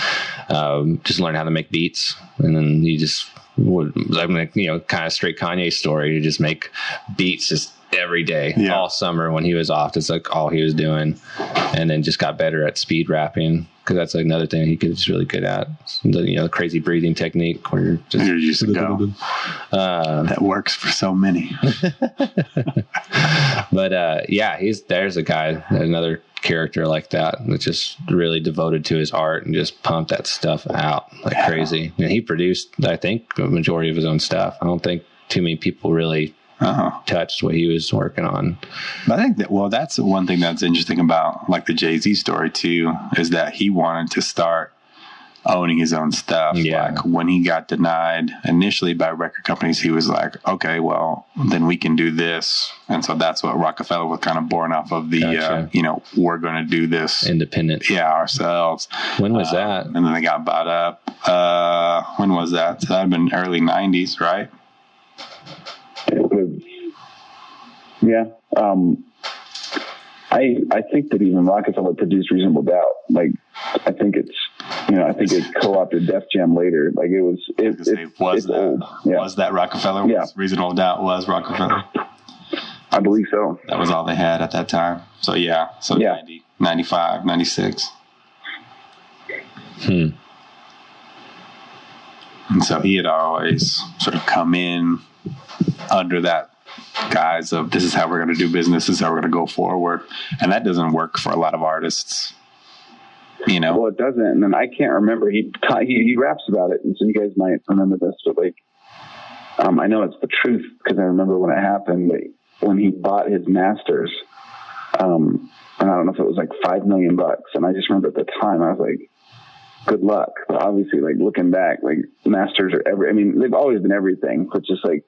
S1: just learn how to make beats. And then he just would, I mean, you know, kind of straight Kanye story, to just make beats just every day, all summer when he was off. It's like all he was doing, and then just got better at speed rapping, because that's like another thing he was really good at. The crazy breathing technique where you're just
S2: go. That works for so many.
S1: But there's a guy, another character like that, that's just really devoted to his art and just pumped that stuff out like crazy. And he produced, I think, a majority of his own stuff. I don't think too many people really touched what he was working on.
S2: But I think that, that's one thing that's interesting about like the Jay-Z story too, is that he wanted to start owning his own stuff. Like when he got denied initially by record companies, he was like, okay, well then we can do this. And so that's what Rockefeller was kind of born off of, the we're going to do this
S1: independent
S2: ourselves.
S1: When was that?
S2: And then they got bought up. When was that? So that had been early 90s, right?
S3: Yeah. I think that even Rockefeller produced Reasonable Doubt. Like, I think it's, I think it co-opted Def Jam later. Like it was,
S2: was that Rockefeller?
S3: Yeah.
S2: Reasonable Doubt was Rockefeller.
S3: I believe so.
S2: That was all they had at that time. So 90, 95, 96. And so he had always sort of come in under that guise of, this is how we're going to do business, this is how we're going to go forward. And that doesn't work for a lot of artists, Well,
S3: it doesn't. And then I can't remember, he raps about it, and so you guys might remember this, but like I know it's the truth because I remember when it happened, when he bought his masters, and I don't know if it was like $5 million. And I just remember at the time I was like, good luck. But obviously, like looking back, like masters are they've always been everything, but just like,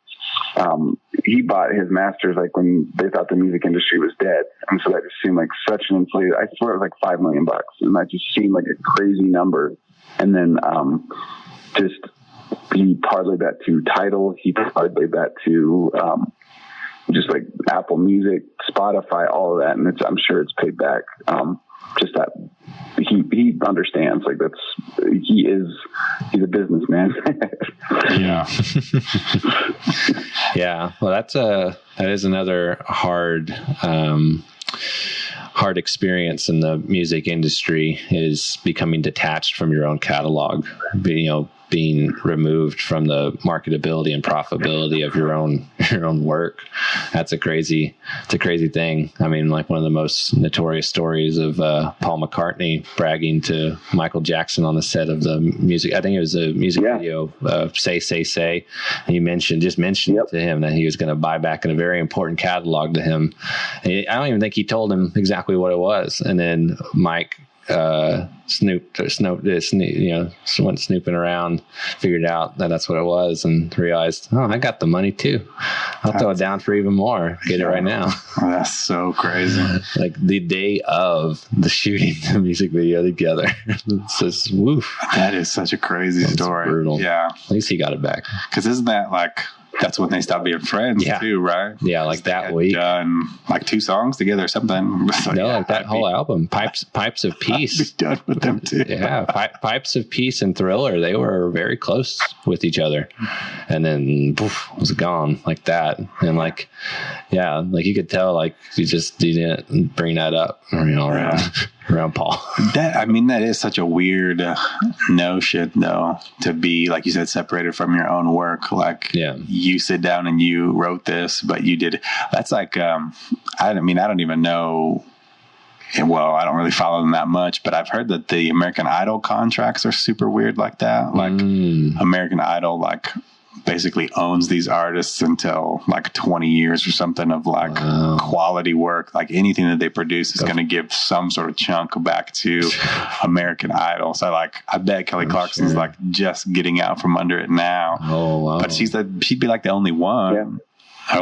S3: he bought his masters like when they thought the music industry was dead. And so that just seemed like such an inflated, I swear it was like $5 million. And that just seemed like a crazy number. And then, just, he parlayed that to Tidal. He parlayed that to, just like Apple Music, Spotify, all of that. And I'm sure it's paid back. Just that he understands, like he's a businessman.
S2: Yeah.
S1: Yeah. Well, that is another hard experience in the music industry, is becoming detached from your own catalog, being removed from the marketability and profitability of your own work. It's a crazy thing. I mean, like one of the most notorious stories of Paul McCartney bragging to Michael Jackson on the set of the music. I think it was a music video, Say, Say, Say. And he mentioned to him that he was going to buy back in a very important catalog to him. And I don't even think he told him exactly what it was. And then Mike went snooping around, figured out that that's what it was, and realized, I got the money too. I'll throw it down for even more. Get it right now.
S2: Oh, that's so crazy.
S1: Like the day of the shooting the music video together. It's just woof.
S2: That is such a crazy story.
S1: Brutal.
S2: Yeah.
S1: At least he got it back.
S2: Because isn't that like, that's when they stopped being friends too, right?
S1: Yeah, like that week.
S2: Done like 2 songs together or something.
S1: Like that whole album, Pipes of Peace.
S2: I'd be done with them too.
S1: Yeah, Pipes of Peace and Thriller, they were very close with each other. And then poof, it was gone like that. And like, yeah, like you could tell, like you didn't bring that up, around Paul.
S2: That is such a weird notion, though, to be, like you said, separated from your own work. Like, you sit down and you wrote this, but you did. That's like, I don't even know. Well, I don't really follow them that much, but I've heard that the American Idol contracts are super weird like that. Like American Idol, like basically owns these artists until like 20 years or something of like quality work. Like anything that they produce is going to give some sort of chunk back to American Idol. So I bet Kelly Clarkson's like just getting out from under it now. Oh, wow. But she'd be like the only one. Yeah.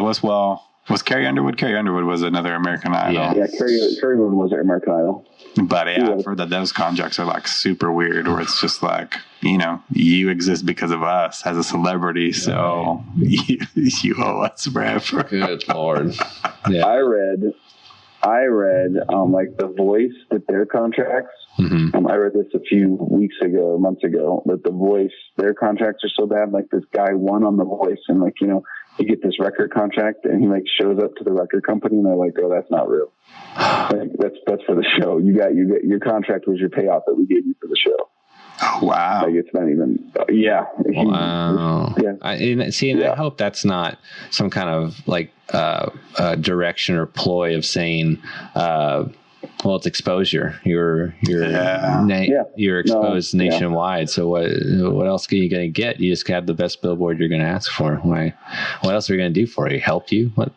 S2: Was Carrie Underwood? Carrie Underwood was another American Idol.
S3: Yeah, Carrie Underwood was an American Idol.
S2: But I've heard that those contracts are like super weird, where it's just like, you exist because of us as a celebrity, so you owe us forever.
S1: Good Lord. Yeah.
S3: I read like The Voice, that their contracts. Mm-hmm. I read this a few months ago, that The Voice, their contracts are so bad. Like this guy won on The Voice, and like, you get this record contract, and he like shows up to the record company, and they're like, "Oh, that's not real. Like, that's for the show. You got your contract was your payoff that we gave you for the show."
S2: Oh, wow.
S3: Like it's not even. Yeah.
S1: Wow. Yeah. I hope that's not some kind of like direction or ploy of saying, well, it's exposure. You're exposed nationwide. So what else are you going to get? You just got the best billboard you're going to ask for. Why? What else are we going to do for you? Help you? What?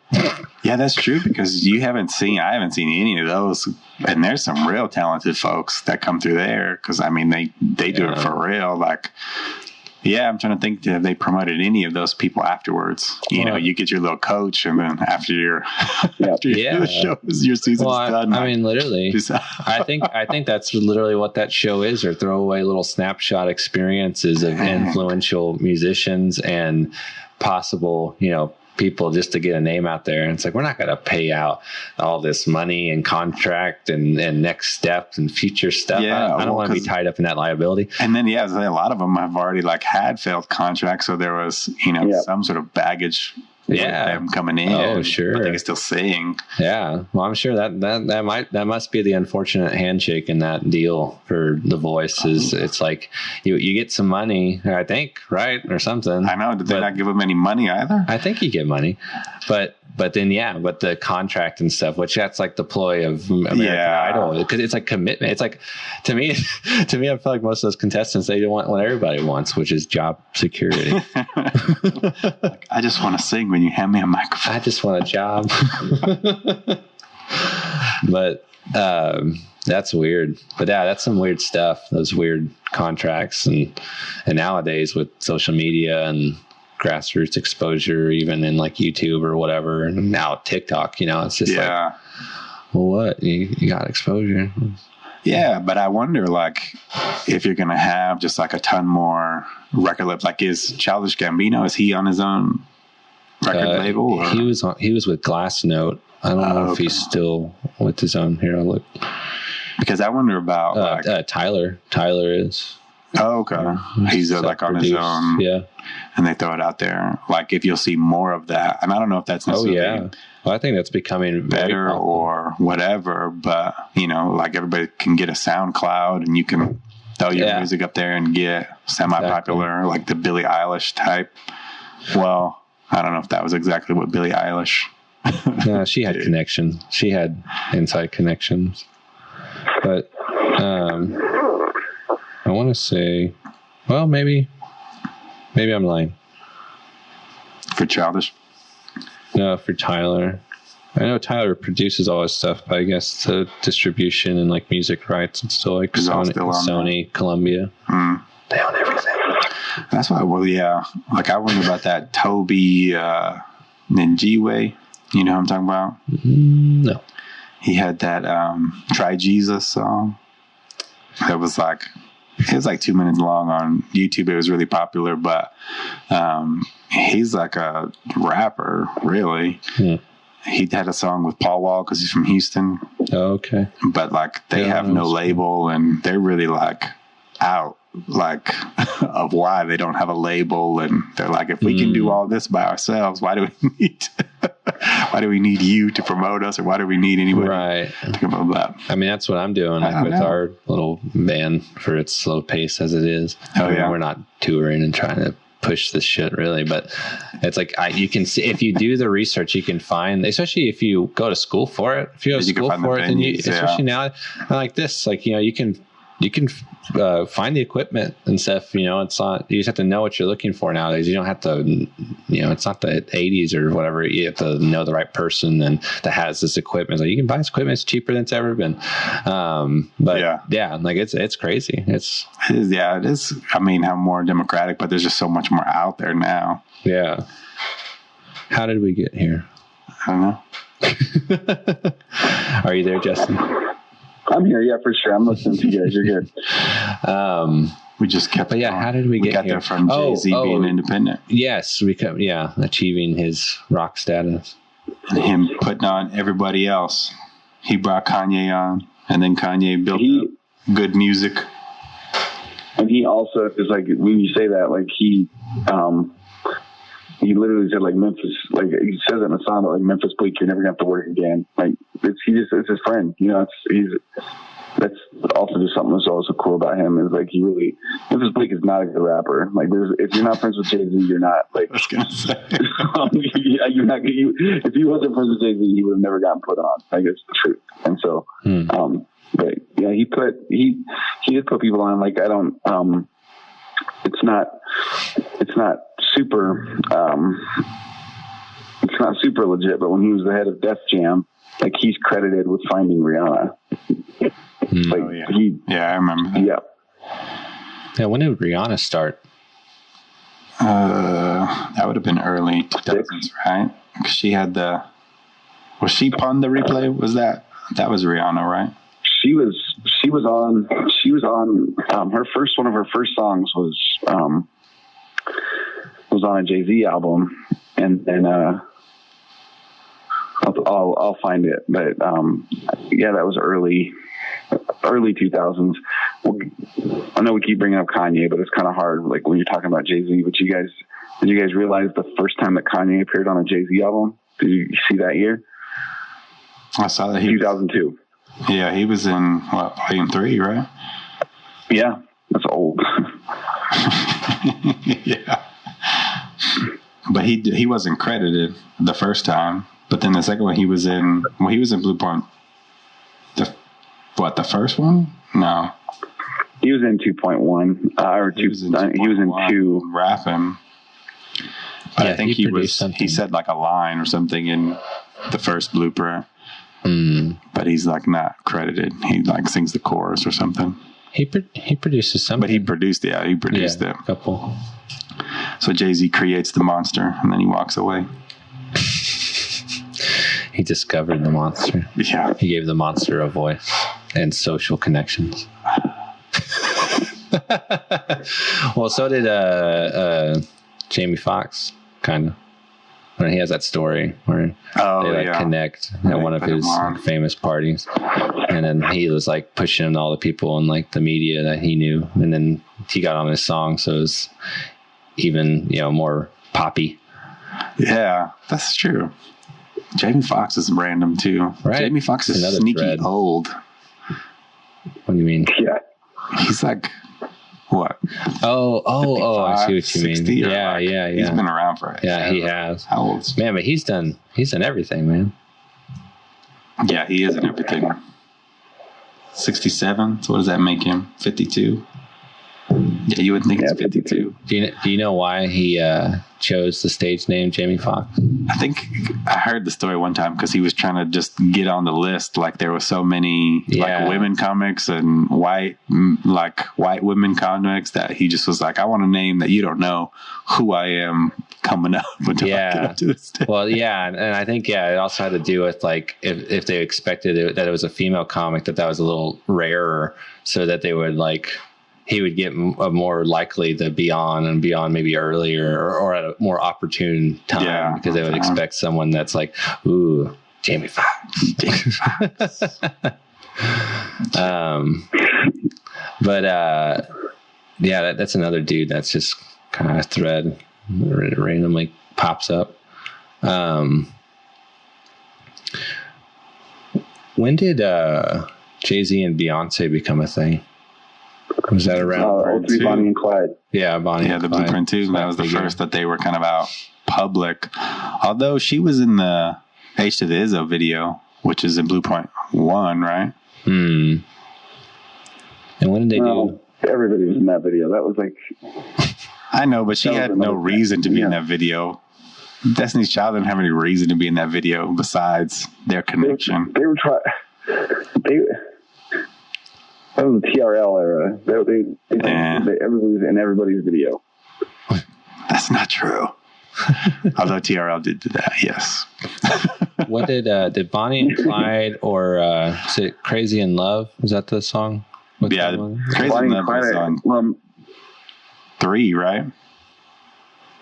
S2: Yeah, that's true, because I haven't seen any of those. And there's some real talented folks that come through there, because they do it for real. Like, yeah, I'm trying to think, have they promoted any of those people afterwards? You get your little coach, and then after your shows, your season's done.
S1: I mean, literally, I think that's literally what that show is, or throwaway little snapshot experiences of influential musicians and possible, people just to get a name out there. And it's like, we're not going to pay out all this money and contract and next steps and future stuff. I don't want to be tied up in that liability.
S2: And then, a lot of them have already had failed contracts. So there was, some sort of baggage with them coming in.
S1: Oh, sure.
S2: But they can still sing.
S1: Yeah. Well, I'm sure that must be the unfortunate handshake in that deal for The Voice. Is it's like you get some money, I think, right? Or something.
S2: I know. Did they not give them any money either?
S1: I think you get money, but but the contract and stuff, which that's like the ploy of American Idol, because it's like commitment. It's like, to me, I feel like most of those contestants, they want what everybody wants, which is job security.
S2: Like, I just want to sing when you hand me a microphone.
S1: I just want a job. But that's weird. But yeah, that's some weird stuff. Those weird contracts, and nowadays with social media and grassroots exposure, even in like YouTube or whatever, and now TikTok, it's just like, well, what you got exposure.
S2: Yeah, but I wonder, like, if you're gonna have just like a ton more record labels, like, is Childish Gambino, is he on his own record label? Or?
S1: He was with Glass Note. I don't know if he's still with his own. Here, I'll look.
S2: Because I wonder about
S1: Tyler. Tyler is.
S2: Oh, okay. He's like on his own.
S1: Yeah.
S2: And they throw it out there. Like, if you'll see more of that. And I don't know if that's necessarily
S1: well, I think that's becoming
S2: better or whatever. But, like, everybody can get a SoundCloud and you can throw your music up there and get semi-popular, like the Billie Eilish type. Well, I don't know if that was exactly what Billie Eilish.
S1: No, she had connection. She had inside connections. But I want to say, well, maybe I'm lying.
S2: For Childish?
S1: No, for Tyler. I know Tyler produces all his stuff, but I guess the distribution and like music rights and still like Sony, Columbia. They own everything.
S2: That's why. Well, yeah. Like, I wonder about that Toby Ninjiwe. You know what I'm talking about?
S1: No.
S2: He had that Try Jesus song. It was like 2 minutes long on YouTube. It was really popular, but he's like a rapper, really. He had a song with Paul Wall because he's from Houston.
S1: Oh, okay.
S2: But like, they have no label, and they're really like out like of why they don't have a label, and they're like, if we can do all this by ourselves, why do we need you to promote us, or why do we need anybody to promote that?
S1: I mean, that's what I'm doing with our little band for its slow pace as it is. We're not touring and trying to push this shit really, but it's like you can see, if you do the research, you can find, especially if you go to school for it, if you go to school for it, then especially now like this, like, you can find the equipment and stuff. It's not, you just have to know what you're looking for nowadays. You don't have to, it's not the 80s or whatever. You have to know the right person and that has this equipment. Like, you can buy this equipment. It's cheaper than it's ever been. But like it's crazy. It
S2: is. I mean, how more democratic, but there's just so much more out there now.
S1: Yeah. How did we get here?
S2: I don't know.
S1: Are you there, Justin?
S3: I'm here, yeah, for sure. I'm listening to you guys. You're good.
S2: We just kept.
S1: But yeah, how did we get
S2: got
S1: here?
S2: There from Jay-Z being independent.
S1: Yes, achieving his rock status,
S2: and him putting on everybody else. He brought Kanye on, and then Kanye built up good music.
S3: And he also is like, when you say that, like he literally said, like, Memphis, like he says it in the song, but like, Memphis Bleak, you're never gonna have to work again. Like, it's his friend, that's also just something that's also cool about him, is like, Memphis Bleak is not a good rapper. Like, if you're not friends with Jay-Z, you're not, like, I was gonna say. You're not, if he wasn't friends with Jay-Z, he would have never gotten put on. Like, it's the truth. And so, but yeah, he did put people on. Like, I don't, it's not super legit, but when he was the head of Def Jam, like, he's credited with finding Rihanna. Like,
S2: I remember that.
S1: Yeah, when did Rihanna start?
S2: That would have been early 2000s, right? Because she had was she Pun the Replay? Was that was Rihanna, right?
S3: She was on her first, one of her first songs was on a Jay-Z album, and I'll find it, but that was early 2000s. I know we keep bringing up Kanye, but it's kind of hard, like, when you're talking about Jay-Z. But did you guys realize the first time that Kanye appeared on a Jay-Z album? Did you see that year?
S2: I saw that.
S3: 2002.
S2: Yeah, he was in Volume 3, right?
S3: Yeah, that's old.
S2: Yeah. But but he wasn't credited the first time. But then the second one he was in Blueprint. The first one? No.
S3: He was in 2.1 or 2. He was in 2
S2: rapping. But I think he said like a line or something in the first Blueprint. But he's like not credited. He like sings the chorus or something.
S1: He produces something.
S2: But he produced them.
S1: A couple.
S2: So Jay-Z creates the monster and then he walks away.
S1: He discovered the monster.
S2: Yeah.
S1: He gave the monster a voice and social connections. Well, so did Jamie Foxx, kind of. When he has that story where they connect at one of his famous parties, and then he was like pushing all the people in like the media that he knew, and then he got on his song, so it was even more poppy.
S2: Yeah, that's true. Jamie Foxx is random too.
S1: Right?
S2: Jamie Foxx is sneaky old.
S1: What do you mean?
S3: Yeah,
S2: he's like what?
S1: Oh! I see what you mean. Yeah.
S2: He's been around for
S1: he has.
S2: How old is he?
S1: Man, but he's done everything, man.
S2: Yeah, he is in everything. 67. So what does that make him? 52. Yeah, you would think it's 52.
S1: Do you know why he chose the stage name Jamie Foxx?
S2: I think I heard the story one time because he was trying to just get on the list. Like there were so many like women comics and white women comics that he just was like, I want a name that you don't know who I am coming up until I get up to the stage. Well,
S1: yeah, and I think it also had to do with like if they expected that it was a female comic that was a little rarer, so that they would like. He would get more likely to be on maybe earlier or at a more opportune time because they would expect someone that's like, ooh, Jamie Foxx. That's another dude that's just kind of thread randomly pops up. When did Jay-Z and Beyonce become a thing? Was that around
S3: Bonnie and Clyde?
S1: Yeah, Bonnie.
S2: Yeah, the Blueprint 2. That was the first that they were kind of out public. Although she was in the H to the Izzo video, which is in Blueprint 1, right?
S1: And when did they do?
S3: Everybody was in that video. That was like.
S2: I know, but she had no reason to be in that video. Destiny's Child didn't have any reason to be in that video besides their connection.
S3: They were trying. That was the TRL era. Everybody was in everybody's video.
S2: That's not true. Although TRL did do that, yes.
S1: What did Bonnie and Clyde or is it Crazy in Love? Was that the song?
S2: Crazy in Love is on 3, right?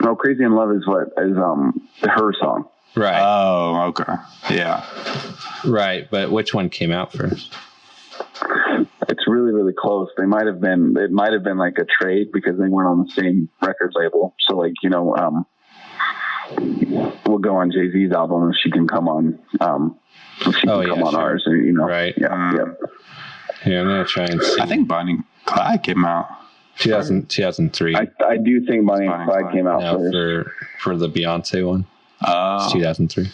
S3: No, Crazy in Love is her song.
S1: Right.
S2: Oh, okay. Yeah.
S1: Right, but which one came out first?
S3: It's really, really close. It might have been like a trade because they weren't on the same record label. So like, we'll go on Jay-Z's album if she can come on, on ours,
S1: Right.
S3: Yeah.
S1: Yeah, I'm going to try and see.
S2: I think Bonnie and Clyde came out
S1: 2003.
S3: I do think Bonnie and Clyde came out first.
S1: For the Beyonce one.
S2: It's
S1: 2003.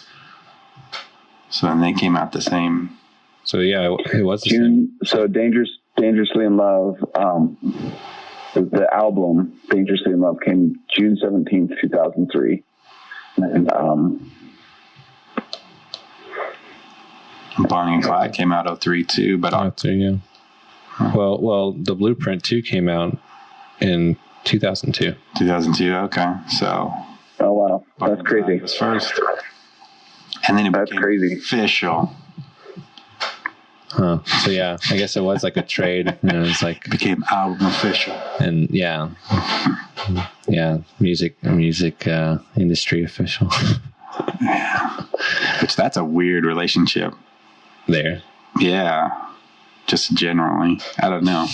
S2: So then they came out the same.
S1: So yeah, it was the
S3: June. So Dangerously in Love. The album Dangerously in Love came June 17th, 2003, and
S2: Bonnie and Clyde came out 03 too. But
S1: yeah. Well, the Blueprint 2 came out in 2002.
S2: 2002. Okay, so.
S3: Oh wow, that's crazy.
S2: Was first, and then it became official.
S1: Huh. So yeah, I guess it was like a trade. It's like
S2: became album official.
S1: And music industry official.
S2: Yeah, which that's a weird relationship.
S1: There.
S2: Yeah, just generally, I don't know.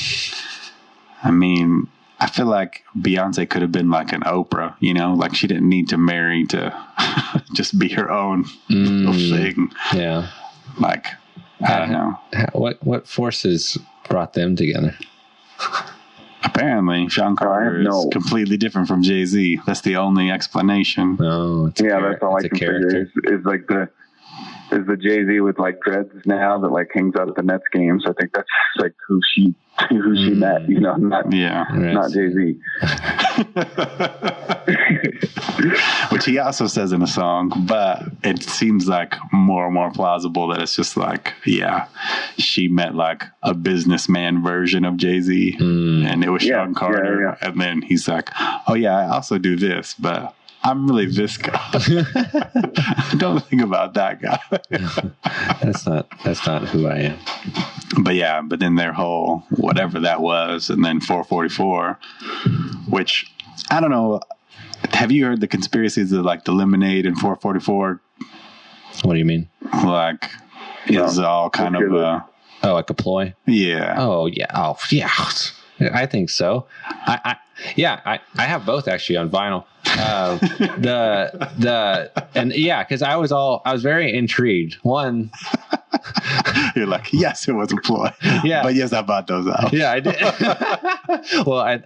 S2: I mean, I feel like Beyonce could have been like an Oprah, like she didn't need to marry to just be her own little thing.
S1: Yeah,
S2: like. I don't know.
S1: What forces brought them together?
S2: Apparently, Sean Carter is completely different from Jay-Z. That's the only explanation.
S1: Oh,
S3: that's all I can figure is like the Jay-Z with like dreads now that like hangs out at the Nets games. I think that's like who she met, you know, not Jay-Z.
S2: Which he also says in a song, but it seems like more and more plausible that it's just like, she met like a businessman version of Jay-Z, and it was Sean Carter, and then he's like, oh yeah, I also do this, but I'm really this guy. Don't think about that guy.
S1: That's not who I am.
S2: But then their whole whatever that was, and then 444, which I don't know. Have you heard the conspiracies of like the Lemonade and 444?
S1: What do you mean?
S2: Like it's all kind of
S1: like a ploy?
S2: Yeah.
S1: Oh yeah. Oh yeah. I think so. I have both actually on vinyl. Because I was very intrigued. One,
S2: you're like, yes, it was a ploy. Yeah, but yes, I bought those out.
S1: Yeah, I did. Well, I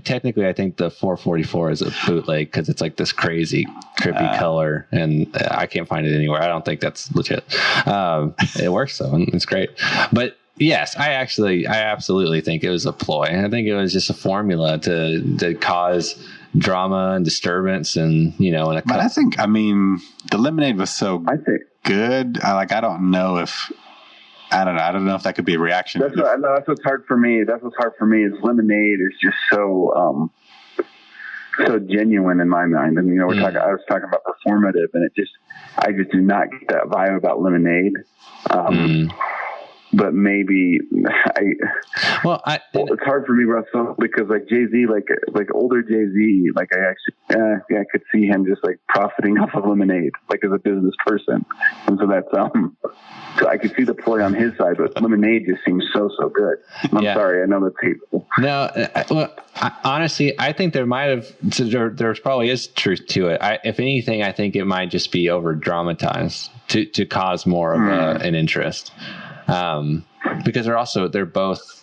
S1: technically I think the 444 is a bootleg because it's like this crazy trippy color, and I can't find it anywhere. I don't think that's legit. It works though, and it's great, but. Yes, I absolutely think it was a ploy. I think it was just a formula to cause drama and disturbance, and But
S2: I mean, the Lemonade was so good. I don't know if I don't know if that could be a reaction.
S3: That's what's hard for me. That's what's hard for me is Lemonade is just so genuine in my mind. And I was talking about performative, and I just do not get that vibe about Lemonade. But maybe it's hard for me, Russell, because like Jay-Z, like older Jay-Z, like I could see him just like profiting off of Lemonade, like as a business person. And so that's, so I could see the ploy on his side, but Lemonade just seems so good. I'm sorry. I know that's hateful.
S1: No, honestly, I think there probably is truth to it. If anything, I think it might just be over dramatized to cause more of an interest. Because they're both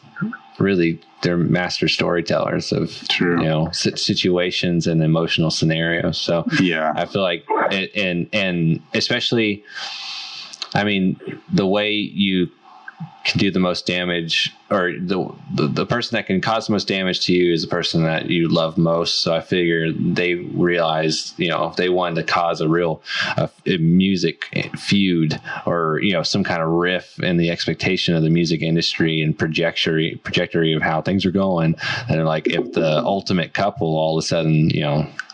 S1: really, they're master storytellers of, situations and emotional scenarios. So I feel like and especially, I mean, the way you can do the most damage, or the person that can cause the most damage to you is the person that you love most. So I figure they realized, if they wanted to cause a real music feud, or some kind of riff in the expectation of the music industry and trajectory of how things are going, and like if the ultimate couple all of a sudden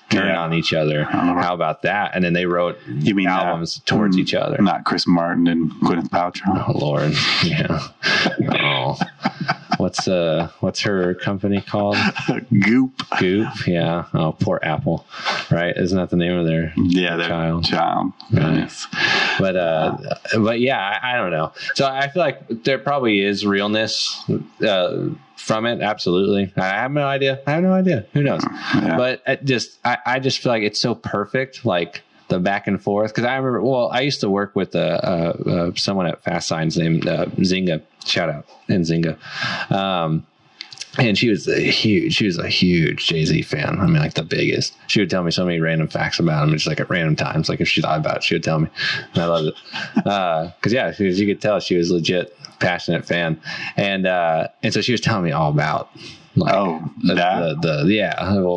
S1: turn on each other, how about that? And then they wrote albums towards each other.
S2: Not Chris Martin and Gwyneth Paltrow.
S1: Oh Lord, yeah. Oh, what's her company called?
S2: Goop.
S1: Yeah. Oh, poor Apple. Right? Isn't that the name of their child? Right. But yeah, I don't know. So I feel like there probably is realness from it. Absolutely. I have no idea. Who knows? Yeah. But I just feel like it's so perfect. Like the back and forth. Cause I remember, I used to work with someone at Fast Signs named Zynga. Shout out Nzinga. And she was a huge Jay-Z fan. I mean, like the biggest. She would tell me so many random facts about him, just like at random times. Like if she thought about it, she would tell me. And I loved it. Cause you could tell she was legit passionate fan. And so she was telling me all about like what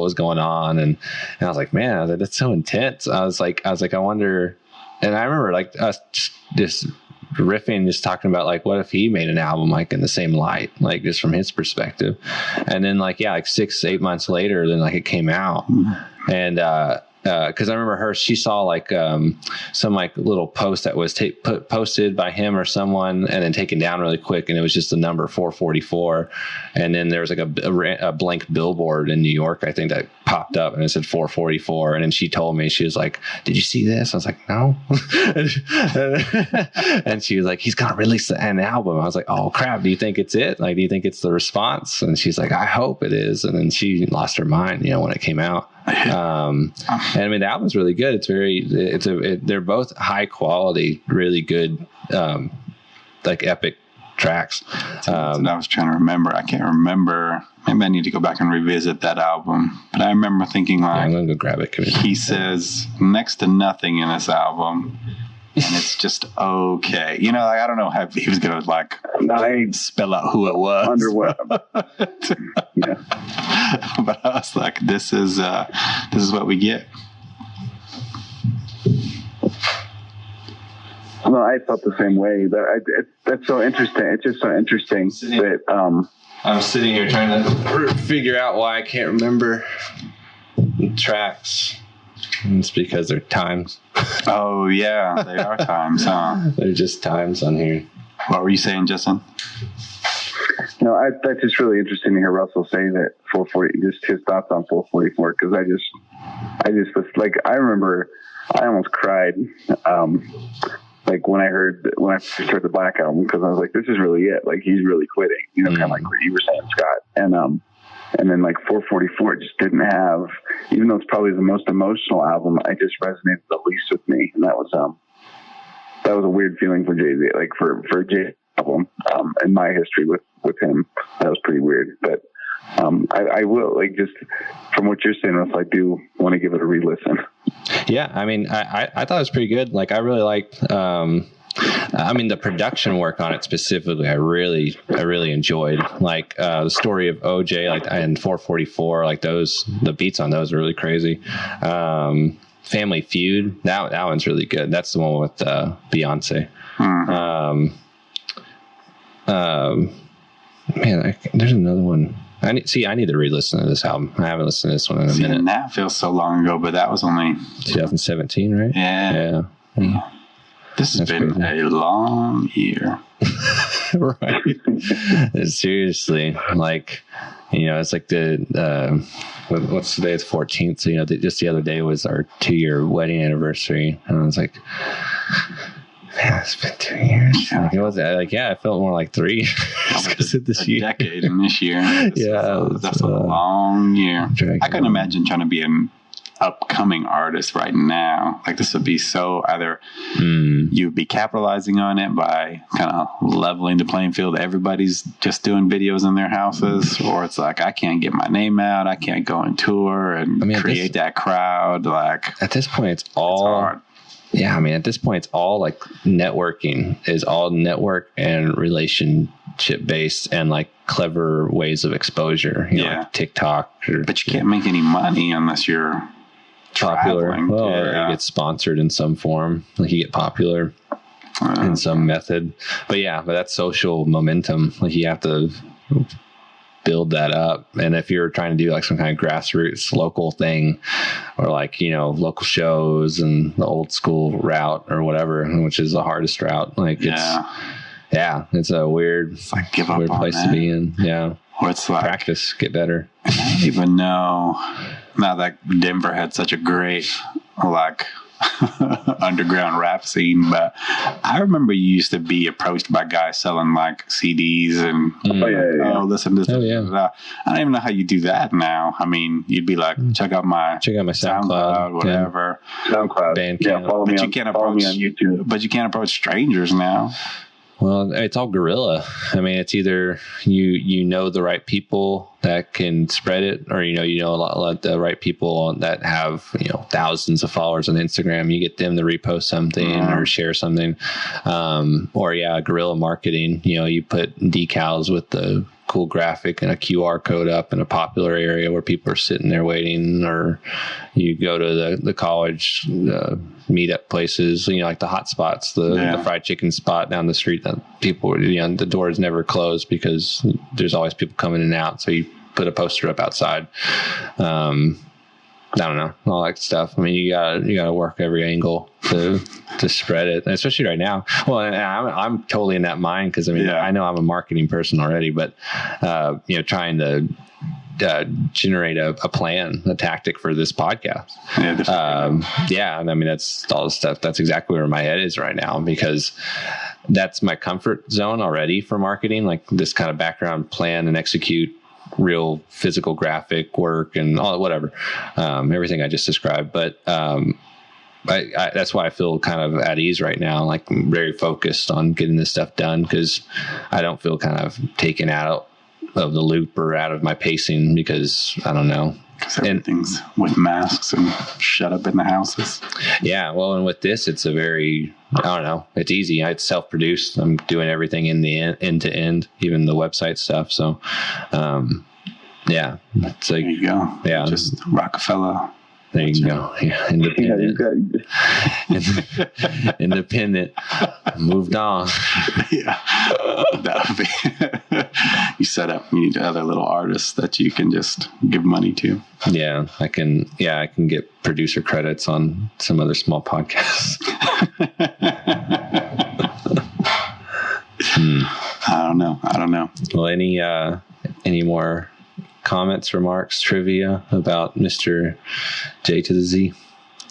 S1: was going on. And I was like, man, that's so intense. I was like, I wonder. And I remember like us just riffing, just talking about like, what if he made an album like in the same light, like just from his perspective. And then like 6-8 months later, then like it came out. And because I remember she saw like some like little post that was posted by him or someone, and then taken down really quick, and it was just the number 444, and then there was like a blank billboard in New York, I think, that popped up, and it said 444, and then she told me, she was like, "Did you see this?" I was like, "No," and she was like, "He's gonna release an album." I was like, "Oh crap! Do you think it's it? Like, do you think it's the response?" And she's like, "I hope it is." And then she lost her mind, when it came out. And I mean, the album's really good. They're both high quality, really good, like epic tracks.
S2: That's what I was trying to remember. I can't remember. Maybe I need to go back and revisit that album. But I remember thinking like,
S1: I'm gonna go grab it.
S2: He says next to nothing in this album, and it's just okay. You know, like, I don't know how he was gonna like spell out who it was.
S3: Under what? Yeah.
S2: But I was like, this is what we get.
S3: No, I felt the same way. That's so interesting. It's just so interesting that
S1: I'm sitting here trying to figure out why I can't remember the tracks. It's because they're times.
S2: Oh yeah, they are times, huh?
S1: They're just times on here.
S2: What were you saying, Justin?
S3: No, that's just really interesting to hear Russell say that 440, just his thoughts on 444. Because I just was like, I remember I almost cried. Like when I first heard the Black album, because I was like, this is really it. Like, he's really quitting, you know, kind of like what you were saying, Scott. And then like 444 just didn't have, even though it's probably the most emotional album, I just resonated the least with me. And that was a weird feeling for Jay-Z, like for Jay album, in my history with him. That was pretty weird. But I will, like, just from what you're saying, Russell, I do want to give it a re-listen.
S1: Yeah, I mean, I thought it was pretty good. Like, I really liked, the production work on it specifically, I really enjoyed. Like, the story of OJ, like, and 444, like the beats on those are really crazy. Family Feud, that one's really good. That's the one with Beyonce. There's another one. I need to re-listen to this album. I haven't listened to this one in a minute.
S2: And that feels so long ago, but that was only
S1: 2017, right?
S2: Yeah. This has been crazy. A long year.
S1: Right. Seriously. Like, you know, it's like what's today? It's 14th. So, you know, just the other day was our 2-year wedding anniversary. And I was like, man, it's been 2 years.
S2: Yeah.
S1: Like, it was I felt more like 3 because of this year.
S2: Decade in this year. That's a long year. I couldn't imagine trying to be an upcoming artist right now. Like, this would be so either you'd be capitalizing on it by kind of leveling the playing field. Everybody's just doing videos in their houses, or it's like, I can't get my name out. I can't go on tour and create that crowd. Like,
S1: at this point, it's hard. Yeah, I mean, at this point, it's all like networking is all network and relationship based and like clever ways of exposure. You know, like TikTok.
S2: But you can't make any money unless you're
S1: popular.
S2: Traveling.
S1: Well, or you get sponsored in some form. Like, you get popular in some method. But that's social momentum. Like, you have to build that up. And if you're trying to do like some kind of grassroots local thing, or like, you know, local shows and the old school route or whatever, which is the hardest route, like it's a weird,
S2: like, give up
S1: weird
S2: on
S1: place
S2: that.
S1: to be in. Yeah.
S2: Or it's like,
S1: practice, get better.
S2: I don't even know now that Denver had such a great like underground rap scene, but I remember you used to be approached by guys selling like CDs and listen to this. I don't even know how you do that now. I mean, you'd be like, check out my SoundCloud, whatever.
S3: SoundCloud,
S1: Bandcamp.
S3: Follow me on YouTube.
S2: But you can't approach strangers now.
S1: Well, it's all guerrilla. I mean, it's either you know the right people that can spread it, or you know a lot of the right people that have, you know, thousands of followers on Instagram. You get them to repost something or share something, or guerrilla marketing. You know, you put decals with the cool graphic and a QR code up in a popular area where people are sitting there waiting, or you go to the college meetup places, you know, like the hot spots, the fried chicken spot down the street that people, you know, the door is never closed because there's always people coming in and out. So you put a poster up outside. I don't know, all that stuff. I mean, you gotta work every angle to spread it, and especially right now. Well, and I'm totally in that mind because I mean, I know I'm a marketing person already, but you know, trying to generate a plan, a tactic for this podcast. And I mean, that's all the stuff. That's exactly where my head is right now, because that's my comfort zone already for marketing, like this kind of background plan and execute real physical graphic work and all whatever, everything I just described. But that's why I feel kind of at ease right now. Like I'm very focused on getting this stuff done because I don't feel kind of taken out of the loop or out of my pacing because I don't know.
S2: Because everything's with masks and shut up in the houses.
S1: Yeah. Well, and with this, it's I don't know. It's easy. It's self-produced. I'm doing everything in the end to end, even the website stuff. So, yeah. It's like,
S2: there you go.
S1: Yeah.
S2: Just Rockefeller.
S1: There you go. Yeah, independent. Independent. Moved on.
S2: Yeah. That would be you set up. You need other little artists that you can just give money to.
S1: Yeah, I can get producer credits on some other small podcasts.
S2: I don't know.
S1: Well, any more comments, remarks, trivia about Mr. J to the Z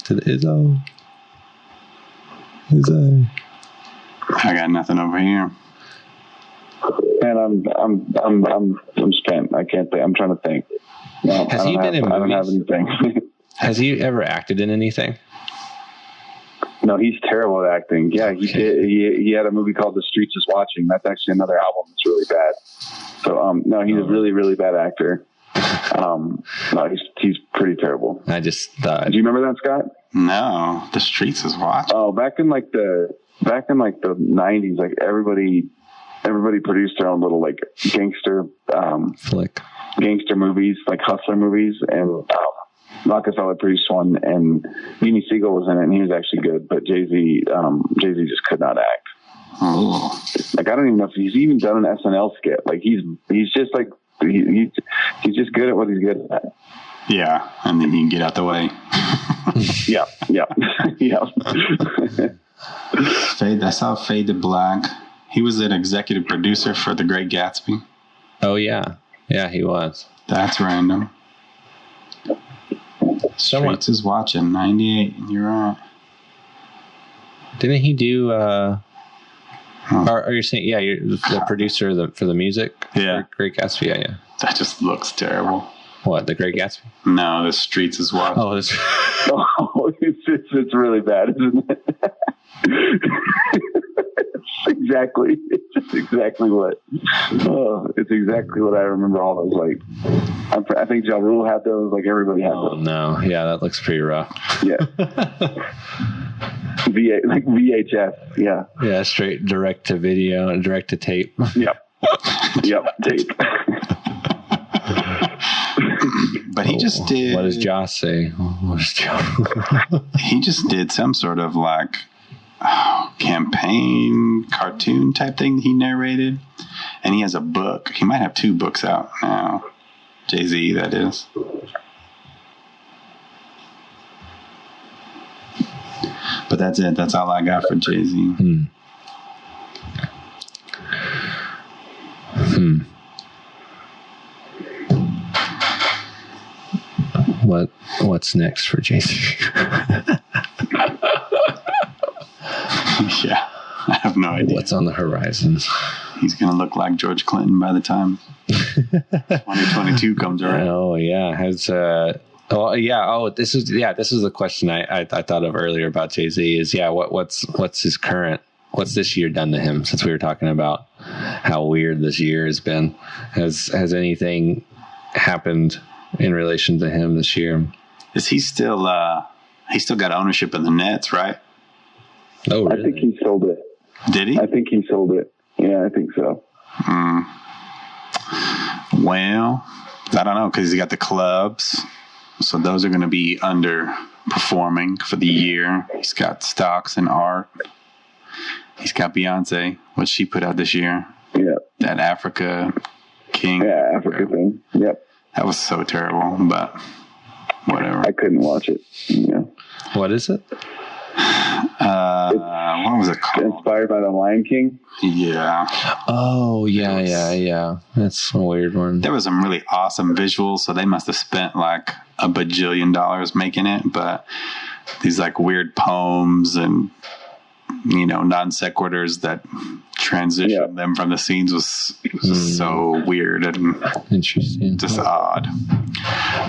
S1: to the Izzo?
S2: I got nothing over here.
S3: And I'm spent. I can't think. I'm trying to think. No,
S1: Has he been in movies?
S3: I don't have anything.
S1: Has he ever acted in anything?
S3: No, he's terrible at acting. Yeah, he did. He had a movie called The Streets Is Watching. That's actually another album that's really bad. So, no, he's a really, really bad actor. No, he's pretty terrible.
S1: I just thought.
S3: Do you remember that, Scott?
S2: No, The Streets Is Watching.
S3: Oh, back in the 90s, like everybody produced their own little like gangster
S1: flick,
S3: gangster movies, like hustler movies, and Rockefeller produced one, and Beanie Siegel was in it, and he was actually good, but Jay-Z just could not act.
S2: Oh.
S3: Like I don't even know if he's even done an SNL skit. Like he's just like he's just good at what he's good at.
S2: Yeah, and then he can get out the way.
S3: Yeah.
S2: I saw Fade to Black. He was an executive producer for The Great Gatsby.
S1: Oh yeah, he was.
S2: That's random.
S1: Someone
S2: Streets Is Watching, 98. You're right.
S1: Didn't he do? Are you saying? Yeah, you're the producer for the music.
S2: Yeah,
S1: Great Gatsby. Yeah.
S2: That just looks terrible.
S1: What, The Great Gatsby?
S2: No, The Streets Is Watching.
S1: Oh,
S3: it's really bad, isn't it? It's exactly what I remember. All those, like, I think Ja Rule had those. Like everybody had those.
S1: Oh no, yeah, that looks pretty rough.
S3: Yeah. Like VHS. Yeah.
S1: Yeah, straight direct to video and direct to tape.
S3: Yep. Tape.
S2: But he just did.
S1: What does Josh say?
S2: He just did some sort of like campaign cartoon type thing he narrated, and he has a book. He might have 2 books out now. Jay-Z, that is. But that's it. That's all I got for Jay-Z.
S1: What's next for Jay-Z?
S2: Yeah, I have no idea.
S1: What's on the horizon?
S2: He's going to look like George Clinton by the time 2022 comes around.
S1: Oh yeah, this is the question I thought of earlier about Jay-Z is what's this year done to him, since we were talking about how weird this year has been. Has anything happened in relation to him this year?
S2: Is he still got ownership of the Nets, right?
S1: Oh, really?
S3: I think he sold it.
S2: Did he?
S3: I think he sold it. Yeah, I think so.
S2: Well, I don't know, because he's got the clubs. So those are going to be underperforming for the year. He's got stocks and art. He's got Beyonce, what she put out this year.
S3: Yeah.
S2: That Africa King.
S3: Yeah, Africa thing. Yep.
S2: That was so terrible, but whatever.
S3: I couldn't watch it. Yeah.
S1: What is it?
S2: What was it called?
S3: Inspired by the Lion King?
S2: Yeah.
S1: Oh, yeah. That's a weird one.
S2: There was some really awesome visuals, so they must have spent like $1 bajillion making it, but these like weird poems and non sequiturs that transitioned them from the scenes was so weird and
S1: interesting,
S2: just odd.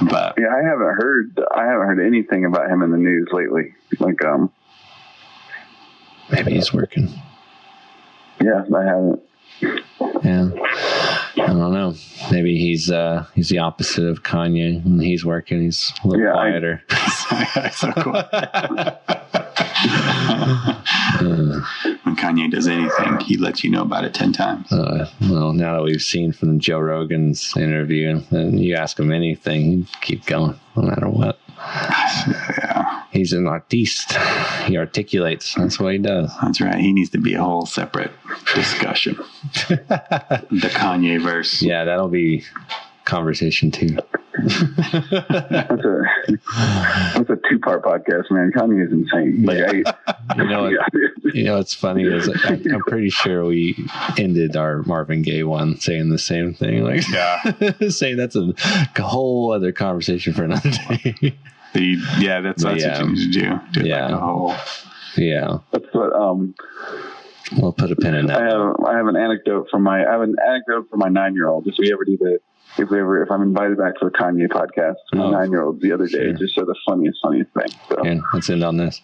S2: But
S3: yeah, I haven't heard anything about him in the news lately. Like,
S1: maybe he's working.
S3: Yeah, I haven't.
S1: Yeah, I don't know. Maybe he's the opposite of Kanye. When he's working, he's a little quieter.
S2: So quiet. When Kanye does anything, he lets you know about it 10 times.
S1: Well, now that we've seen from Joe Rogan's interview, and you ask him anything, he'd keep going no matter what.
S2: Yeah.
S1: He's an artiste. He articulates. That's what he does.
S2: That's right. He needs to be a whole separate discussion. The Kanye verse.
S1: Yeah, that'll be conversation too.
S3: That's a 2-part podcast, man. Kanye is insane.
S1: What's funny is I'm pretty sure we ended our Marvin Gaye one saying the same thing. Like, saying that's a whole other conversation for another day.
S2: That's what you need to do.
S1: Yeah.
S2: Like a whole.
S1: Yeah.
S3: That's what.
S1: We'll put a pin in that.
S3: I have an anecdote for my 9-year-old. If I'm invited back to a Kanye podcast, my 9-year-old the other day just said the funniest thing. So.
S1: Yeah, let's end on this.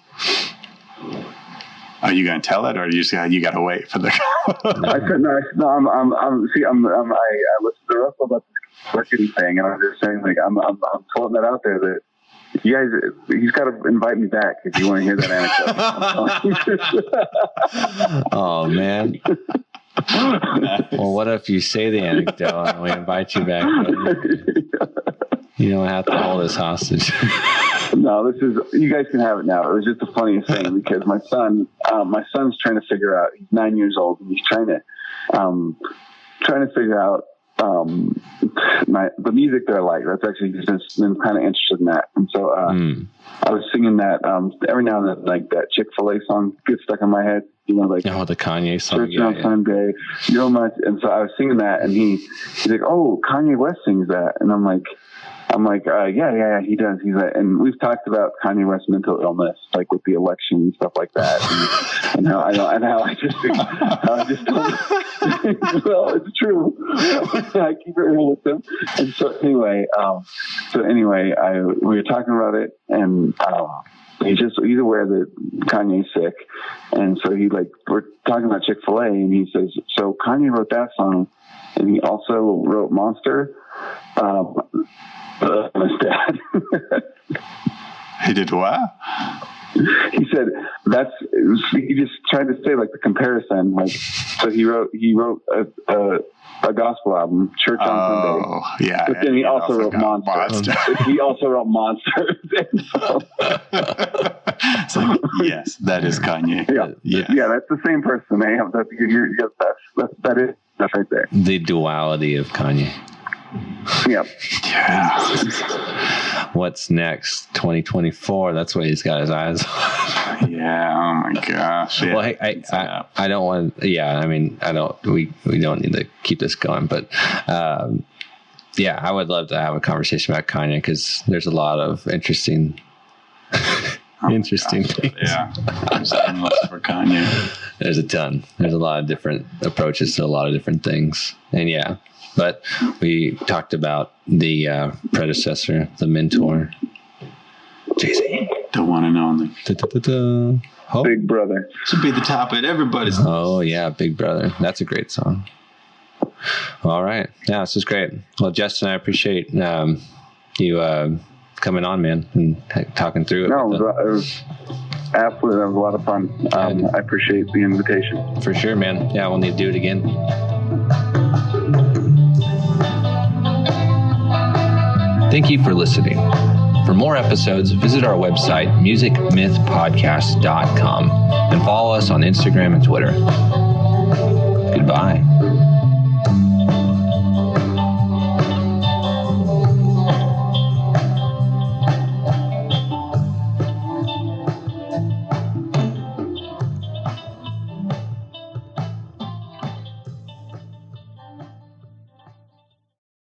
S2: Are you going to tell it, or you got to wait for the?
S3: I said no. I listened to Russell about this marketing thing, and I'm just saying, like, I'm putting that out there that you guys, he's got to invite me back if you want to hear that anecdote.
S1: Oh man. Well, what if you say the anecdote and we invite you back? You don't have to hold us hostage.
S3: No, you guys can have it now. It was just the funniest thing because my son's trying to figure out, he's 9 years old, and he's trying to figure out the music that I like. That's actually just been kind of interested in that. And so I was singing that every now and then, like that Chick-fil-A song gets stuck in my head. Like
S1: the Kanye song.
S3: Church on Sunday. And so I was singing that, and he's like, "Oh, Kanye West sings that," and I'm like, yeah, he does. He's like, and we've talked about Kanye West's mental illness, like with the election and stuff like that, and how I just don't. Well, it's true. I keep it real with him, and so anyway, we were talking about it, and he's aware that Kanye's sick, and so we're talking about Chick-fil-A, and he says, so Kanye wrote that song, and he also wrote Monster. His dad.
S2: He did what?
S3: He said he just tried to say like the comparison, like, so he wrote a gospel album, Church on Sunday.
S2: Oh, yeah.
S3: But then he also wrote Monster. He also wrote Monster.
S2: It's like, yes, that is Kanye.
S3: Yeah, that's the same person. That is right there.
S1: The duality of Kanye.
S3: Yep.
S2: Yeah.
S1: What's next? 2024. That's what he's got his eyes on.
S2: Yeah. Oh my gosh. Yeah.
S1: Well, hey, I don't want. Yeah. I mean, I don't. We don't need to keep this going, but yeah, I would love to have a conversation about Kanye because there's a lot of interesting things.
S2: Yeah. There's endless for Kanye.
S1: There's a ton. There's a lot of different approaches to a lot of different things, and yeah. But we talked about the predecessor, the mentor, Jay-Z.
S2: The one and only.
S3: Oh. Big Brother.
S2: Should be the top of everybody's list.
S1: Oh, yeah, Big Brother. That's a great song. All right. Yeah, this is great. Well, Justin, I appreciate you coming on, man, and talking through it.
S3: No, it was absolutely. That was a lot of fun. I appreciate the invitation.
S1: For sure, man. Yeah, we'll need to do it again. Thank you for listening. For more episodes, visit our website, musicmythpodcast.com, and follow us on Instagram and Twitter. Goodbye.